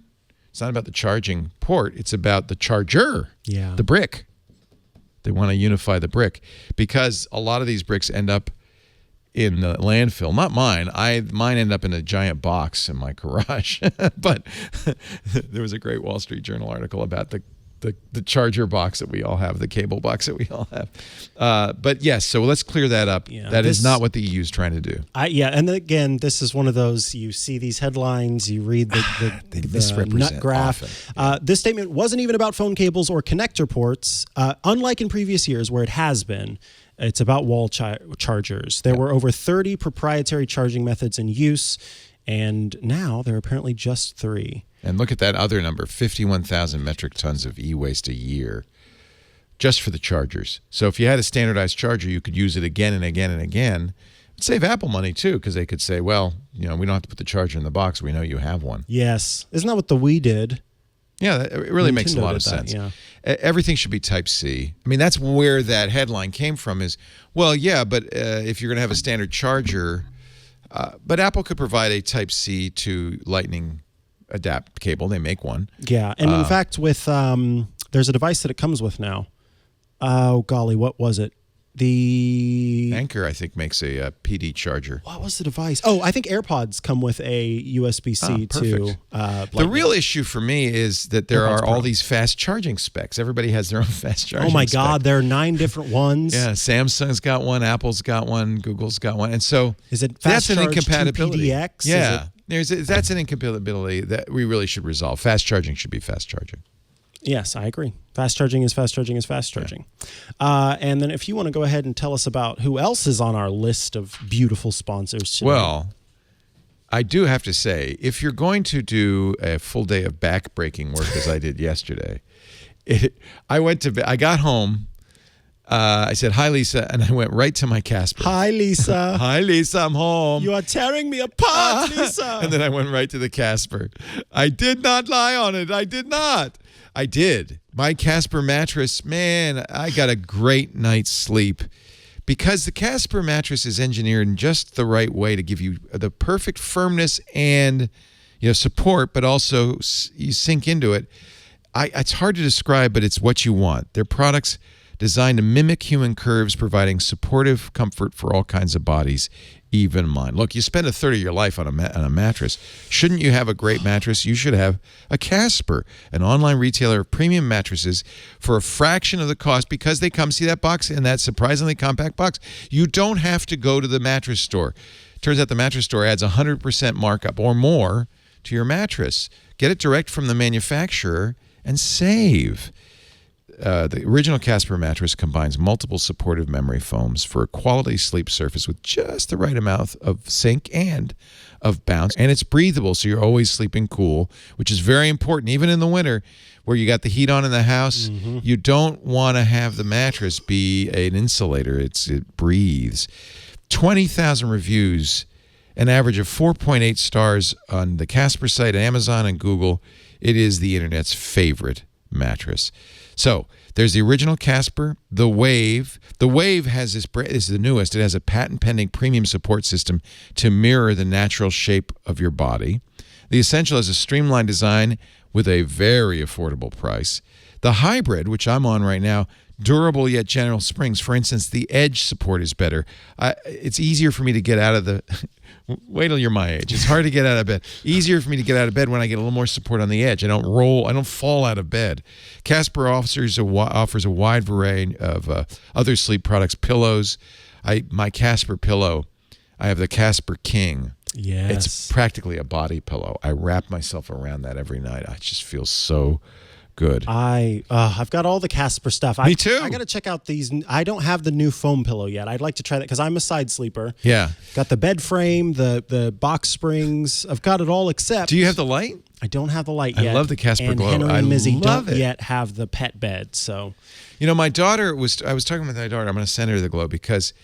It's not about the charging port. It's about the charger, the brick. They want to unify the brick because a lot of these bricks end up in the landfill. Not mine. Mine ended up in a giant box in my garage. But there was a great Wall Street Journal article about the charger box that we all have, the cable box that we all have. But yes, so let's clear that up. Yeah, that is not what the EU is trying to do. And again, this is one of those, you see these headlines, you read the nut graph. This statement wasn't even about phone cables or connector ports, unlike in previous years where it has been. It's about wall chargers. There were over 30 proprietary charging methods in use, and now there are apparently just 3. And look at that other number, 51,000 metric tons of e-waste a year, just for the chargers. So if you had a standardized charger, you could use it again and again and again. It'd save Apple money, too, because they could say, well, we don't have to put the charger in the box. We know you have one. Yes. Isn't that what the Wii did? Yeah, it really makes a lot of sense. Yeah. Everything should be Type-C. I mean, that's where that headline came from is, well, yeah, but if you're going to have a standard charger, but Apple could provide a Type-C to Lightning adapt cable. They make one. Yeah, and in fact, with there's a device that it comes with now. Oh, golly, what was it? The Anchor, I think, makes a PD charger. What was the device? Oh, I think AirPods come with a USB-C to. The real issue for me is that there are all these fast charging specs. Everybody has their own fast charging. Oh my God, there are 9 different ones. Yeah, Samsung's got one, Apple's got one, Google's got one, and so is it fast that's an incompatibility? PDX? Yeah, that's an incompatibility that we really should resolve. Fast charging should be fast charging. Yes, I agree. Fast charging is fast charging is fast charging. Yeah. And then if you want to go ahead and tell us about who else is on our list of beautiful sponsors today. Well, I do have to say, if you're going to do a full day of back-breaking work as I did yesterday, I got home. I said, hi, Lisa, and I went right to my Casper. Hi, Lisa. Hi, Lisa, I'm home. You are tearing me apart, Lisa. And then I went right to the Casper. I did not lie on it. I did not. I did. My Casper mattress, man, I got a great night's sleep because the Casper mattress is engineered in just the right way to give you the perfect firmness and support, but also you sink into it. It's hard to describe, but it's what you want. Their products designed to mimic human curves, providing supportive comfort for all kinds of bodies, even mine. Look, you spend a third of your life on a mattress. Shouldn't you have a great mattress? You should have a Casper, an online retailer of premium mattresses for a fraction of the cost because they come, see that box in that surprisingly compact box? You don't have to go to the mattress store. Turns out the mattress store adds 100% markup or more to your mattress. Get it direct from the manufacturer and save. The original Casper mattress combines multiple supportive memory foams for a quality sleep surface with just the right amount of sink and of bounce. And it's breathable, so you're always sleeping cool, which is very important. Even in the winter where you got the heat on in the house, you don't want to have the mattress be an insulator. It breathes. 20,000 reviews, an average of 4.8 stars on the Casper site, Amazon, and Google. It is the internet's favorite mattress. So there's the original Casper, the Wave. The Wave has this is the newest. It has a patent-pending premium support system to mirror the natural shape of your body. The Essential has a streamlined design with a very affordable price. The Hybrid, which I'm on right now, durable yet gentle springs. For instance, the edge support is better. It's easier for me to get out of the... Wait till you're my age. It's hard to get out of bed. Easier for me to get out of bed when I get a little more support on the edge. I don't fall out of bed. Casper offers a wide variety of other sleep products, pillows. My Casper pillow, I have the Casper King. Yes. It's practically a body pillow. I wrap myself around that every night. I just feel so good. I've got all the Casper stuff. Me too. I got to check out these. I don't have the new foam pillow yet. I'd like to try that because I'm a side sleeper. Yeah. Got the bed frame, the box springs. I've got it all except. Do you have the light? I don't have the light I yet. love the Casper Glow. Henry and Mizzy love don't it. yet have the pet bed. So, my daughter I was talking with my daughter. I'm going to send her the Glow because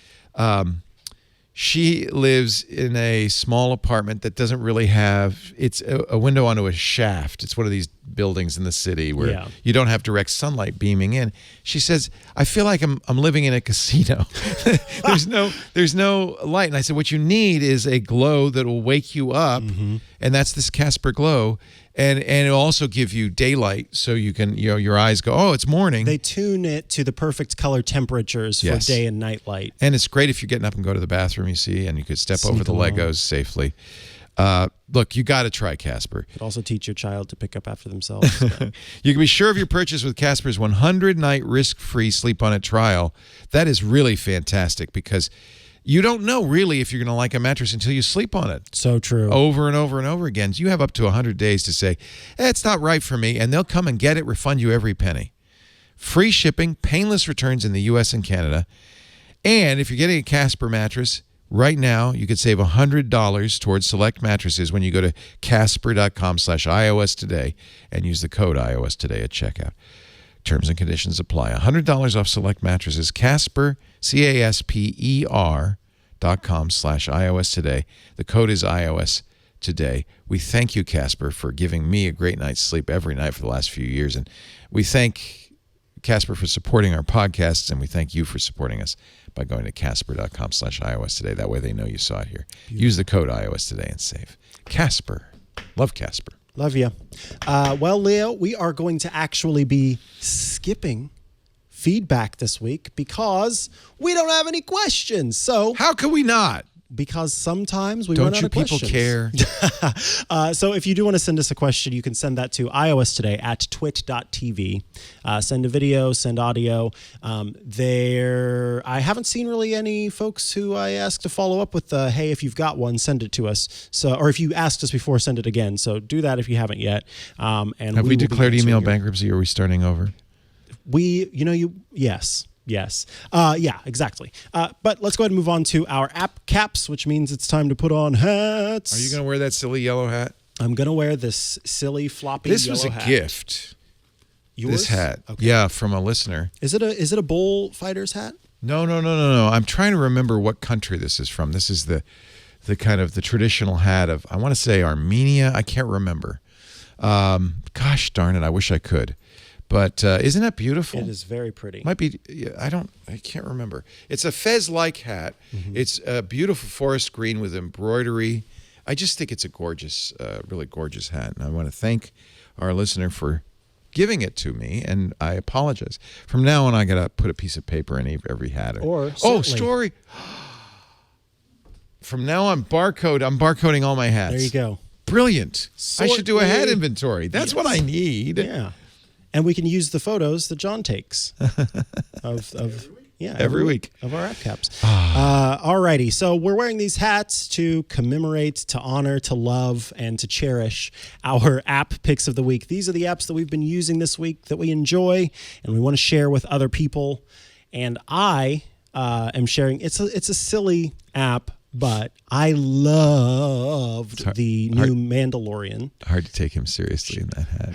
she lives in a small apartment that doesn't really have, it's a window onto a shaft. It's one of these buildings in the city where you don't have direct sunlight beaming in. She says, I feel like I'm living in a casino. there's no light. And I said, what you need is a glow that will wake you up. And that's this Casper Glow. And it'll also give you daylight so you can, your eyes go, oh, it's morning. They tune it to the perfect color temperatures for day and night light. And it's great if you're getting up and go to the bathroom, you see, and you could step over the Legos safely. Look, you got to try Casper. Could also teach your child to pick up after themselves. You can be sure of your purchase with Casper's 100-night risk-free Sleep On It trial. That is really fantastic because you don't know really if you're going to like a mattress until you sleep on it. So true. Over and over and over again. You have up to 100 days to say, it's not right for me, and they'll come and get it, refund you every penny. Free shipping, painless returns in the U.S. and Canada. And if you're getting a Casper mattress, right now you could save $100 towards select mattresses when you go to casper.com/iOS today and use the code iOS today at checkout. Terms and conditions apply. $100 off select mattresses. Casper, CASPER.com/iOS today. The code is iOS today. We thank you, Casper, for giving me a great night's sleep every night for the last few years. And we thank Casper for supporting our podcasts, and we thank you for supporting us by going to casper.com/iOS today. That way they know you saw it here. Beautiful. Use the code iOS today and save. Casper. Love Casper. Love you. Well, Leo, we are going to actually be skipping feedback this week because we don't have any questions. So how can we not? Because sometimes we run out of questions. Don't you people care? So if you do want to send us a question, you can send that to iostoday@twit.tv. Send a video, send audio. I haven't seen really any folks who I asked to follow up with, hey, if you've got one, send it to us. So, or if you asked us before, send it again. So do that if you haven't yet. And have we declared email bankruptcy, or are we starting over? Yes. Yes. Yeah, exactly. But let's go ahead and move on to our app caps, which means it's time to put on hats. Are you going to wear that silly yellow hat? I'm going to wear this silly floppy yellow hat. This was a gift. Yours? This hat. Okay. Yeah, from a listener. Is it a bullfighter's hat? No. I'm trying to remember what country this is from. This is the kind of the traditional hat of, I want to say Armenia. I can't remember. Gosh darn it, I wish I could. But isn't that beautiful? It is very pretty. Might be. I can't remember. It's a fez-like hat. It's a beautiful forest green with embroidery. I just think it's a gorgeous, really gorgeous hat, and I want to thank our listener for giving it to me. And I apologize. From now on, I gotta put a piece of paper in every hat. Or story. From now on, I'm barcoding all my hats. There you go. Brilliant. I should do a hat Sortly. Inventory. That's what I need. Yeah. And we can use the photos that John takes every week of our app caps. All righty. So we're wearing these hats to commemorate, to honor, to love, and to cherish our app picks of the week. These are the apps that we've been using this week that we enjoy and we want to share with other people. And I am sharing. It's a silly app, but I loved the new Mandalorian. Hard to take him seriously in that hat.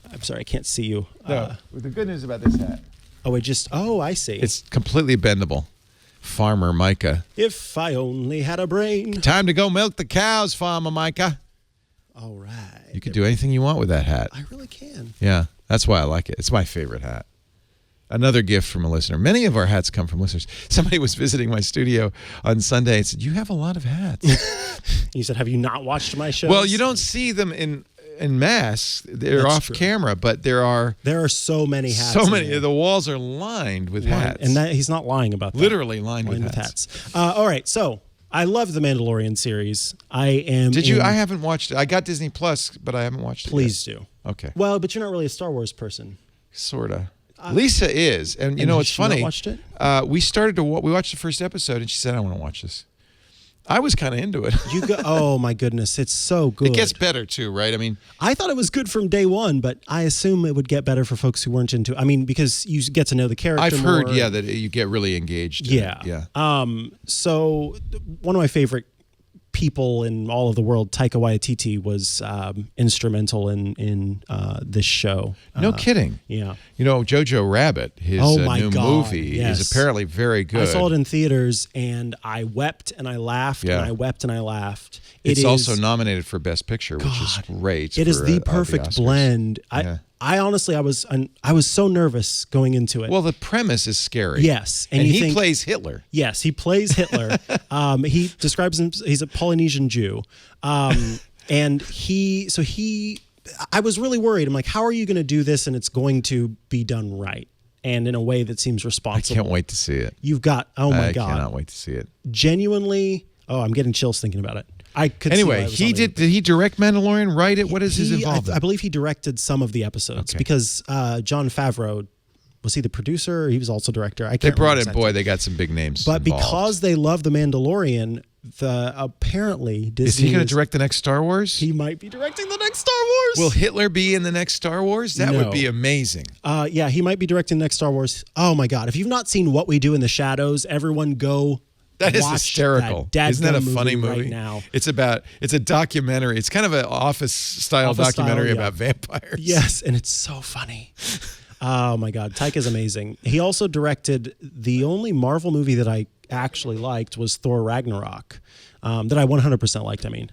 I'm sorry, I can't see you. No, the good news about this hat. I see. It's completely bendable. Farmer Mikah. If I only had a brain. Time to go milk the cows, Farmer Mikah. All right. You can do anything you want with that hat. I really can. Yeah, that's why I like it. It's my favorite hat. Another gift from a listener. Many of our hats come from listeners. Somebody was visiting my studio on Sunday and said, "You have a lot of hats." You said, "Have you not watched my shows?" Well, you don't see them in mass. They're That's off true. camera, but there are so many hats. so in many. there. The walls are lined with hats. And he's not lying about that. Literally lined with hats. All right, so I love the Mandalorian series. I am. Did you? I haven't watched it. I got Disney Plus, but I haven't watched it. Please do. Okay. Well, but you're not really a Star Wars person. Sorta. Lisa is, and you know it's has she not funny. watched it? We watched the first episode, and she said, "I want to watch this." I was kind of into it. Oh my goodness, it's so good. It gets better too, right? I mean, I thought it was good from day one, but I assume it would get better for folks who weren't into it. I mean, because you get to know the character I've heard, more. that you get really engaged. in it. Yeah. So one of my favorite people in all of the world, Taika Waititi, was instrumental in this show. No kidding. Yeah. You know, Jojo Rabbit, his new movie, is apparently very good. I saw it in theaters, and I wept and I laughed, and I wept and I laughed. It's also nominated for Best Picture, which is great. It is the perfect blend. I honestly, I was so nervous going into it. Well, the premise is scary. Yes, and he plays Hitler. Yes, he plays Hitler. He describes him. He's a Polynesian Jew, and I was really worried. I'm like, how are you going to do this, and it's going to be done right and in a way that seems responsible? I can't wait to see it. You've got. Oh my God! I cannot wait to see it. Genuinely. Oh, I'm getting chills thinking about it. I could. Anyway, Did he direct Mandalorian? Write it? What is his involvement? I believe he directed some of the episodes because Jon Favreau, was he the producer? Or he was also director. I can't. They brought remember in. Boy, they got some big names. But involved. because they love the Mandalorian, apparently Disney is he going to direct the next Star Wars? He might be directing the next Star Wars. Will Hitler be in the next Star Wars? That would be amazing. Yeah, he might be directing the next Star Wars. Oh my God! If you've not seen What We Do in the Shadows, everyone go. That is hysterical. Isn't that a funny movie? Right now. It's a documentary. It's kind of an office style documentary about vampires. Yes, and it's so funny. Oh my God, Taika's amazing. He also directed the only Marvel movie that I actually liked was Thor Ragnarok. That I 100% liked. I mean,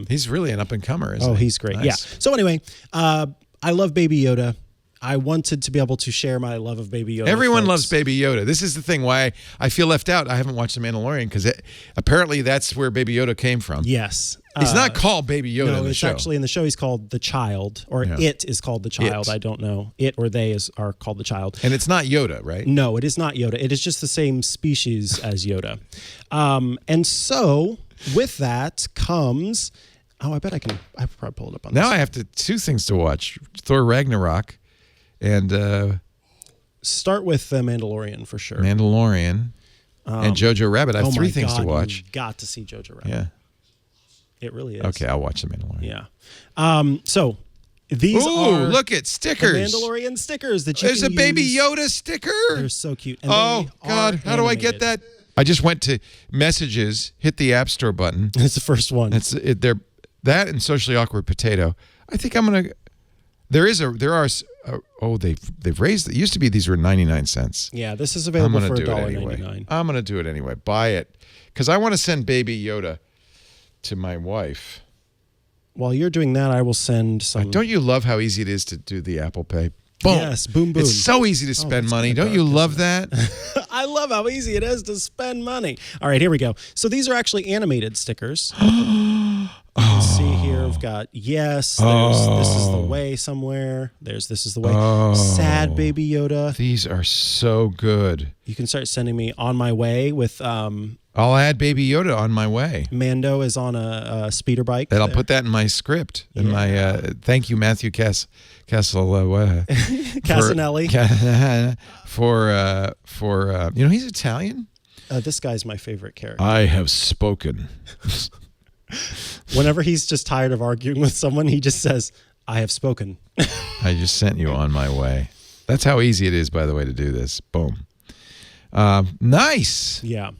he's really an up and comer, isn't he? Oh, he's great. Nice. Yeah. So anyway, I love Baby Yoda. I wanted to be able to share my love of Baby Yoda. Everyone loves Baby Yoda. This is the thing why I feel left out. I haven't watched The Mandalorian because apparently that's where Baby Yoda came from. Yes. He's not called Baby Yoda in the show. No, it's actually in the show he's called the Child, or it is called the Child. I don't know. It or they are called the Child. And it's not Yoda, right? No, it is not Yoda. It is just the same species as Yoda. And so with that comes... Oh, I bet I can probably pull it up on this. Now I have two things to watch. Thor Ragnarok. And start with The Mandalorian for sure. Mandalorian and Jojo Rabbit. I have three things to watch. You've got to see Jojo Rabbit. Yeah. It really is. Okay, I'll watch The Mandalorian. Yeah. So These are look at the stickers. Mandalorian stickers that you There's a can Baby use. Yoda sticker. They're so cute. And Oh, they God. are How do I get animated. that? I just went to Messages, hit the App Store button. It's the first one. They're that and Socially Awkward Potato. I think I'm going to... They've raised... It used to be these were 99 cents. Yeah, this is I'm available going for to do it $1.99. anyway. I'm going to do it anyway. Buy it. Because I want to send Baby Yoda to my wife. While you're doing that, I will send some... Don't you love how easy it is to do the Apple Pay? Boom. Yes, boom, boom. It's so easy to spend it's money. kinda Don't you dark, love that? I love how easy it is to spend money. All right, here we go. So these are actually animated stickers. You can see here, we've got yes, there's this is the way somewhere. There's this is the way. Sad Baby Yoda. These are so good. You can start sending me on my way with I'll add Baby Yoda on my way. Mando is on a speeder bike. And I'll put that in my script. In my thank you, Matthew Casanelli. For you know, he's Italian. This guy's my favorite character. I have spoken. Whenever he's just tired of arguing with someone, he just says, I have spoken. I just sent you on my way. That's how easy it is, by the way, to do this. Boom. Nice. Yeah.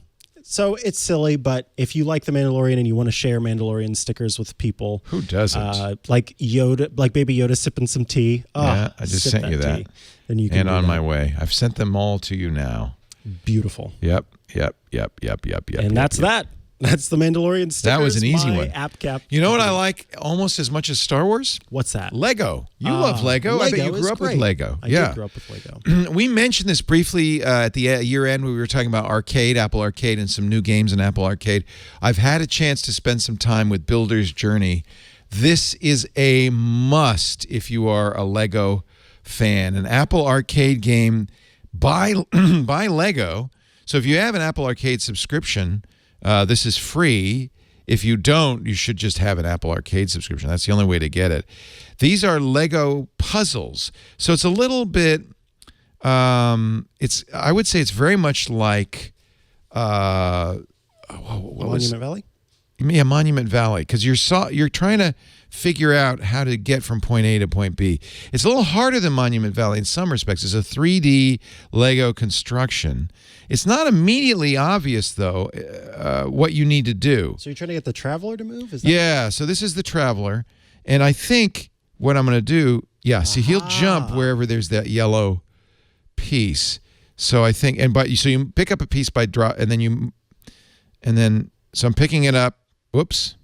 So it's silly, but if you like The Mandalorian and you want to share Mandalorian stickers with people, Who doesn't? like Yoda, like Baby Yoda sipping some tea. Yeah, I just sent you that. tea, then you can And do on that. my way. I've sent them all to you now. Beautiful. Yep. And that's that. That's The Mandalorian stickers. That was an easy my one. App cap. You know what I like almost as much as Star Wars? What's that? Lego. You love Lego. I bet you is grew up with great. Lego. I Yeah. did grow up with Lego. We mentioned this briefly at the year end. We were talking about arcade, Apple Arcade, and some new games in Apple Arcade. I've had a chance to spend some time with Builder's Journey. This is a must if you are a Lego fan. An Apple Arcade game by Lego. So if you have an Apple Arcade subscription, this is free. If you don't, you should just have an Apple Arcade subscription. That's the only way to get it. These are Lego puzzles. So it's a little bit, I would say it's very much like, Monument Valley? Yeah, Monument Valley, because you're trying to figure out how to get from point A to point B. It's a little harder than Monument Valley in some respects. It's a 3D Lego construction. It's not immediately obvious, though, what you need to do. So you're trying to get the Traveler to move? Is that Yeah, so this is the Traveler, and I think what I'm going to do, see, he'll jump wherever there's that yellow piece. So I think, so you pick up a piece by drop, so I'm picking it up. Whoops.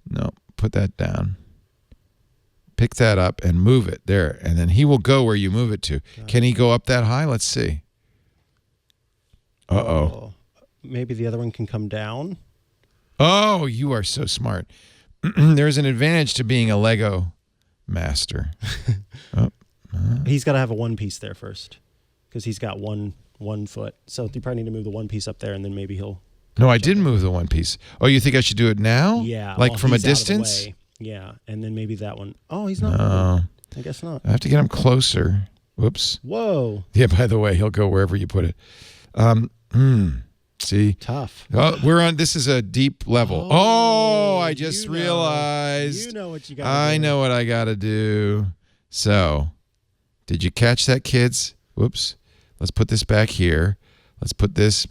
No, put that down. Pick that up and move it there, and then he will go where you move it to. Can he go up that high? Let's see. Uh-oh. Maybe the other one can come down. Oh, you are so smart. There's an advantage to being a Lego master. He's got to have a one piece there first because he's got one foot. So you probably need to move the one piece up there, and then maybe he'll... No, I did move the one piece. Oh, you think I should do it now? Yeah. Like well, from a he's out of the distance? way. Yeah, and then maybe that one. Oh, he's not. No. I guess not. I have to get him closer. Whoops. Whoa. Yeah, by the way, he'll go wherever you put it. See? Tough. Oh, this is a deep level. Oh, I just realized. You know what you got to do. I know what I got to do. So, did you catch that, kids? Whoops. Let's put this back here. Let's put this.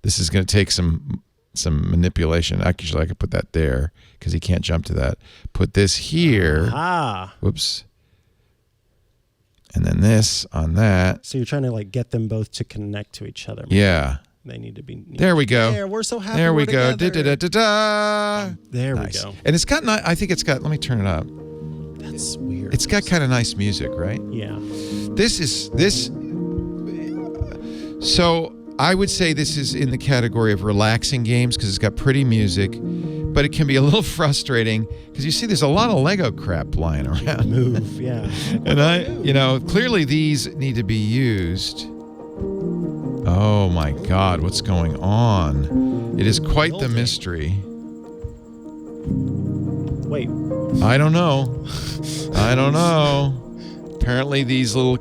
This is going to take some manipulation. Actually, I could put that there because he can't jump to that. Put this here. Whoops. And then this on that. So you're trying to like get them both to connect to each other. Yeah. They need to be. There we go. There, we're so happy. There we we're go. together. There Nice. we go. And it's got. I think it's got. Let me turn it up. That's weird. It's got kind of nice music, right? Yeah. This. So I would say this is in the category of relaxing games because it's got pretty music, but it can be a little frustrating because you see there's a lot of Lego crap lying around. Move, yeah. And clearly these need to be used. Oh my God, what's going on? It is quite the mystery. Wait. I don't know. Apparently these little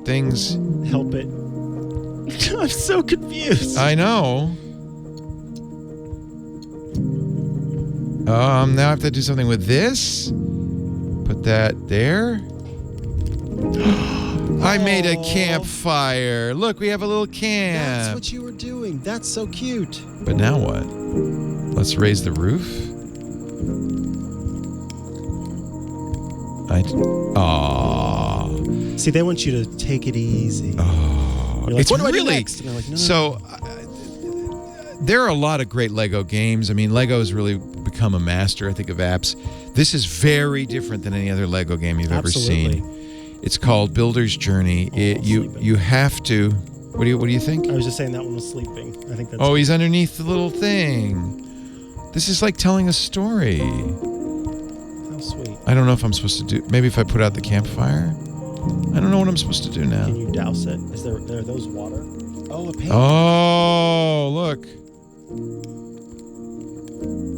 things... Help it. I'm so confused. I know. Now I have to do something with this? Put that there. I made a campfire. Look, we have a little camp. That's what you were doing. That's so cute. But now what? Let's raise the roof. See, they want you to take it easy. Oh, You're like, it's what do I do really next? And they're like, no. so. There are a lot of great Lego games. I mean, Lego's really become a master, I think, of apps. This is very different than any other Lego game you've ever seen. It's called Builder's Journey. You have to. What do you think? I was just saying that one was sleeping. I think that's. Oh, he's underneath the little thing. This is like telling a story. How sweet. I don't know if I'm supposed to do. Maybe if I put out the campfire. I don't know what I'm supposed to do now. Can you douse it? Is there those water? Oh, a pan. Oh, look.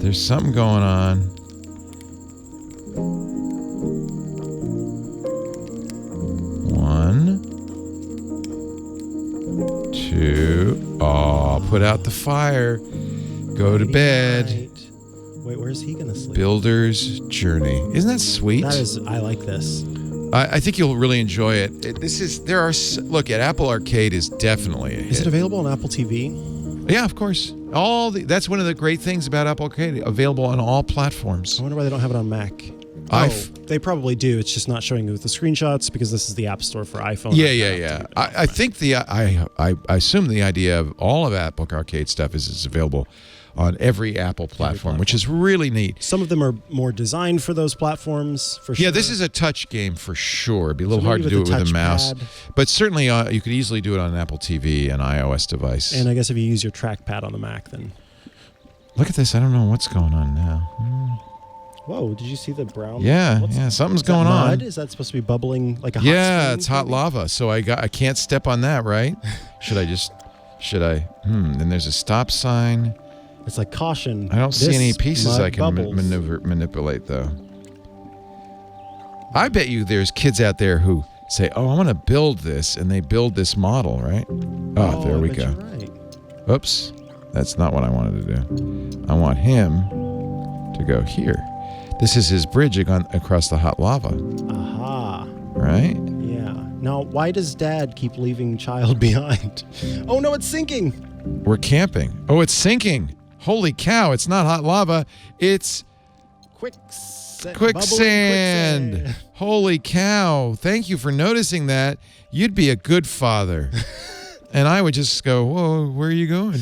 There's something going on. One, two. Oh, put out the fire. Go to bed. Night. Wait, where's he gonna sleep? Builder's Journey. Isn't that sweet? I like this. I think you'll really enjoy it. Look, at Apple Arcade is definitely a hit. Is it available on Apple TV? Yeah, of course. That's one of the great things about Apple Arcade. Available on all platforms. I wonder why they don't have it on Mac. They probably do. It's just not showing you with the screenshots because this is the App Store for iPhone. Yeah. I think I assume the idea of all of Apple Arcade stuff is it's available on every Apple platform, which is really neat. Some of them are more designed for those platforms, for sure. Yeah, this is a touch game for sure. It'd be a little So hard to maybe do with it with the a mouse. touchpad. But certainly you could easily do it on an Apple TV and iOS device. And I guess if you use your trackpad on the Mac, then... Look at this. I don't know what's going on now. Whoa, did you see the brown? Yeah, something's going on. Is that supposed to be bubbling like a hot Yeah, spring, it's hot maybe? lava. So I can't step on that, right? Should I? Then there's a stop sign. It's like caution. I don't see this any pieces mud I can bubbles. manipulate, though. I bet you there's kids out there who say, "Oh, I want to build this," and they build this model, right? Oh, there I we bet go. you're right. Oops, that's not what I wanted to do. I want him to go here. This is his bridge across the hot lava, Aha. right? Yeah. Now, why does Dad keep leaving child behind? Oh no, it's sinking. We're camping. Oh, it's sinking. Holy cow, it's not hot lava. It's Quicksand. quicksand. Holy cow. Thank you for noticing that. You'd be a good father. And I would just go, whoa, where are you going?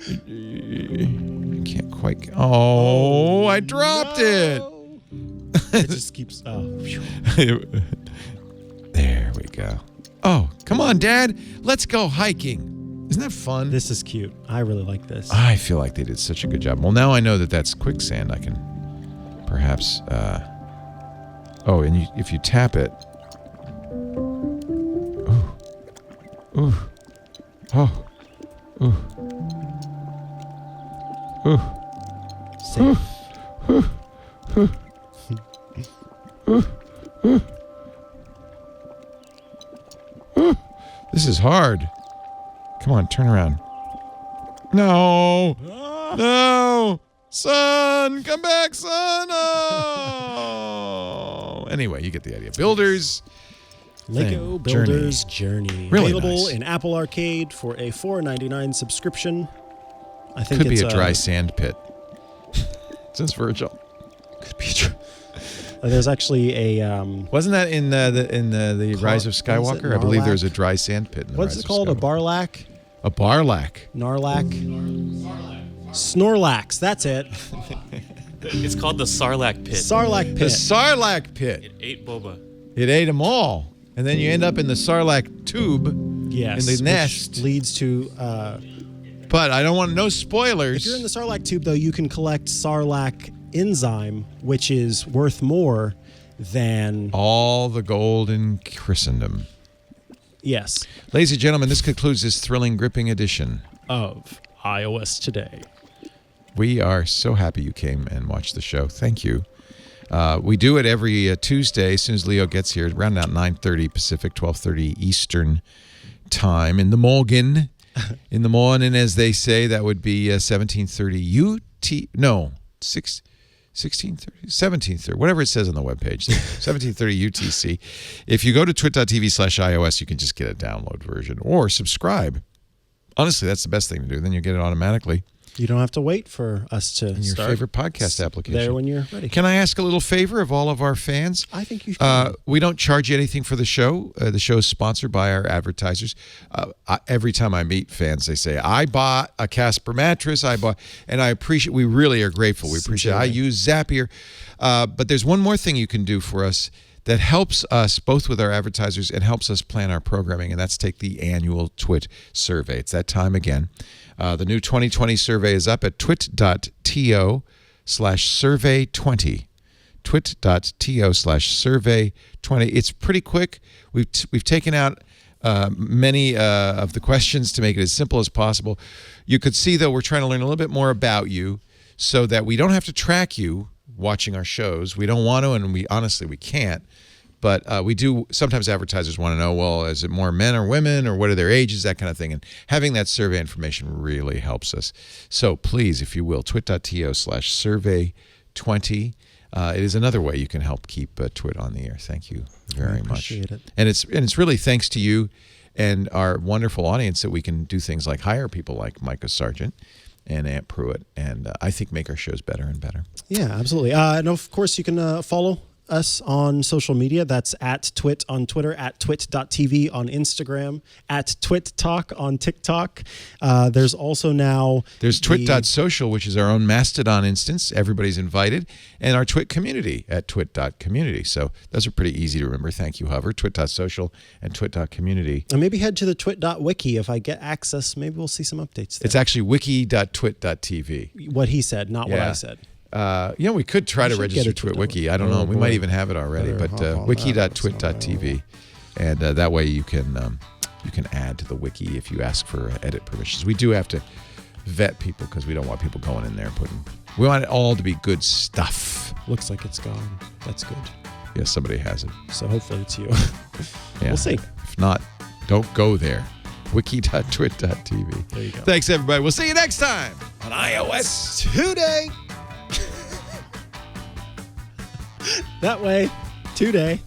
I can't quite. Oh, I dropped it. It just keeps. Oh, phew. There we go. Oh, come on, Dad. Let's go hiking. Isn't that fun? This is cute. I really like this. I feel like they did such a good job. Well, now I know that that's quicksand. I can perhaps. And if you tap it. Ooh. Oh. Ooh. Ooh. Safe. This is hard. Come on, turn around. No. No. Son, come back, son. Oh. Anyway, you get the idea. Builders. Lego thing. Builder's Journey. Really Available nice. in Apple Arcade for a $4.99 subscription. I think Could it's be a dry sand pit. Says Virgil. Could be there's actually a Wasn't that in the Rise of Skywalker? I believe Narlac? there's a dry sand pit in the what's Rise it called? A of Skywalker. barlac, A barlac. narlac, Snorlax. That's it. It's called the Sarlacc pit. Sarlacc The pit. Sarlacc pit. It ate boba. It ate them all. And then you end up in the Sarlacc tube. Yes, in the which nest. leads to. But I don't want no spoilers. If you're in the Sarlacc tube, though, you can collect Sarlacc enzyme, which is worth more than. All the gold in Christendom. Yes. Ladies and gentlemen, this concludes this thrilling, gripping edition. Of iOS Today. We are so happy you came and watched the show. Thank you. We do it every Tuesday as soon as Leo gets here, around about 9:30 Pacific, 12:30 Eastern time in the morning. In the morning, as they say, that would be 17:30 UT. No, 6. 1730, whatever it says on the webpage, 1730 UTC. If you go to twit.tv/iOS, you can just get a download version or subscribe. Honestly, that's the best thing to do. Then you get it automatically. You don't have to wait for us to In your start. favorite podcast application. There when you're ready. Can I ask a little favor of all of our fans? I think you should. We don't charge you anything for the show. The show is sponsored by our advertisers. Every time I meet fans, they say, I bought a Casper mattress. And I appreciate, we really are grateful. We appreciate it. I use Zapier. But there's one more thing you can do for us that helps us both with our advertisers and helps us plan our programming, and that's take the annual Twit survey. It's that time again. The new 2020 survey is up at twit.to/survey20. twit.to/survey20. It's pretty quick. We've taken out many of the questions to make it as simple as possible. You could see, though, we're trying to learn a little bit more about you so that we don't have to track you watching our shows. We don't want to, and we can't. But we do. Sometimes advertisers want to know, well, is it more men or women, or what are their ages, that kind of thing. And having that survey information really helps us. So please, if you will, twit.to/survey20. It is another way you can help keep Twit on the air. Thank you very much. Appreciate it. And it's really thanks to you and our wonderful audience that we can do things like hire people like Mikah Sargent and Aunt Pruitt, and I think make our shows better and better. Yeah, absolutely. And of course, you can follow us on social media. That's at Twit on Twitter, at twit.tv on Instagram, at Twit Talk on TikTok. There's also now... There's twit.social, which is our own Mastodon instance. Everybody's invited. And our Twit community at twit.community. So those are pretty easy to remember. Thank you, Hover. Twit.social and twit.community. And maybe head to the twit.wiki. If I get access, maybe we'll see some updates there. It's actually wiki.twit.tv. What he said, not what I said. We could try to register Twit Wiki. I don't know. We might even have it already. But wiki.twit.tv, and that way you can add to the wiki if you ask for edit permissions. We do have to vet people because we don't want people going in there putting. We want it all to be good stuff. Looks like it's gone. That's good. Yeah, somebody has it. So hopefully it's you. Yeah. We'll see. If not, don't go there. Wiki.twit.tv. There you go. Thanks, everybody. We'll see you next time on iOS Today. That way. Today.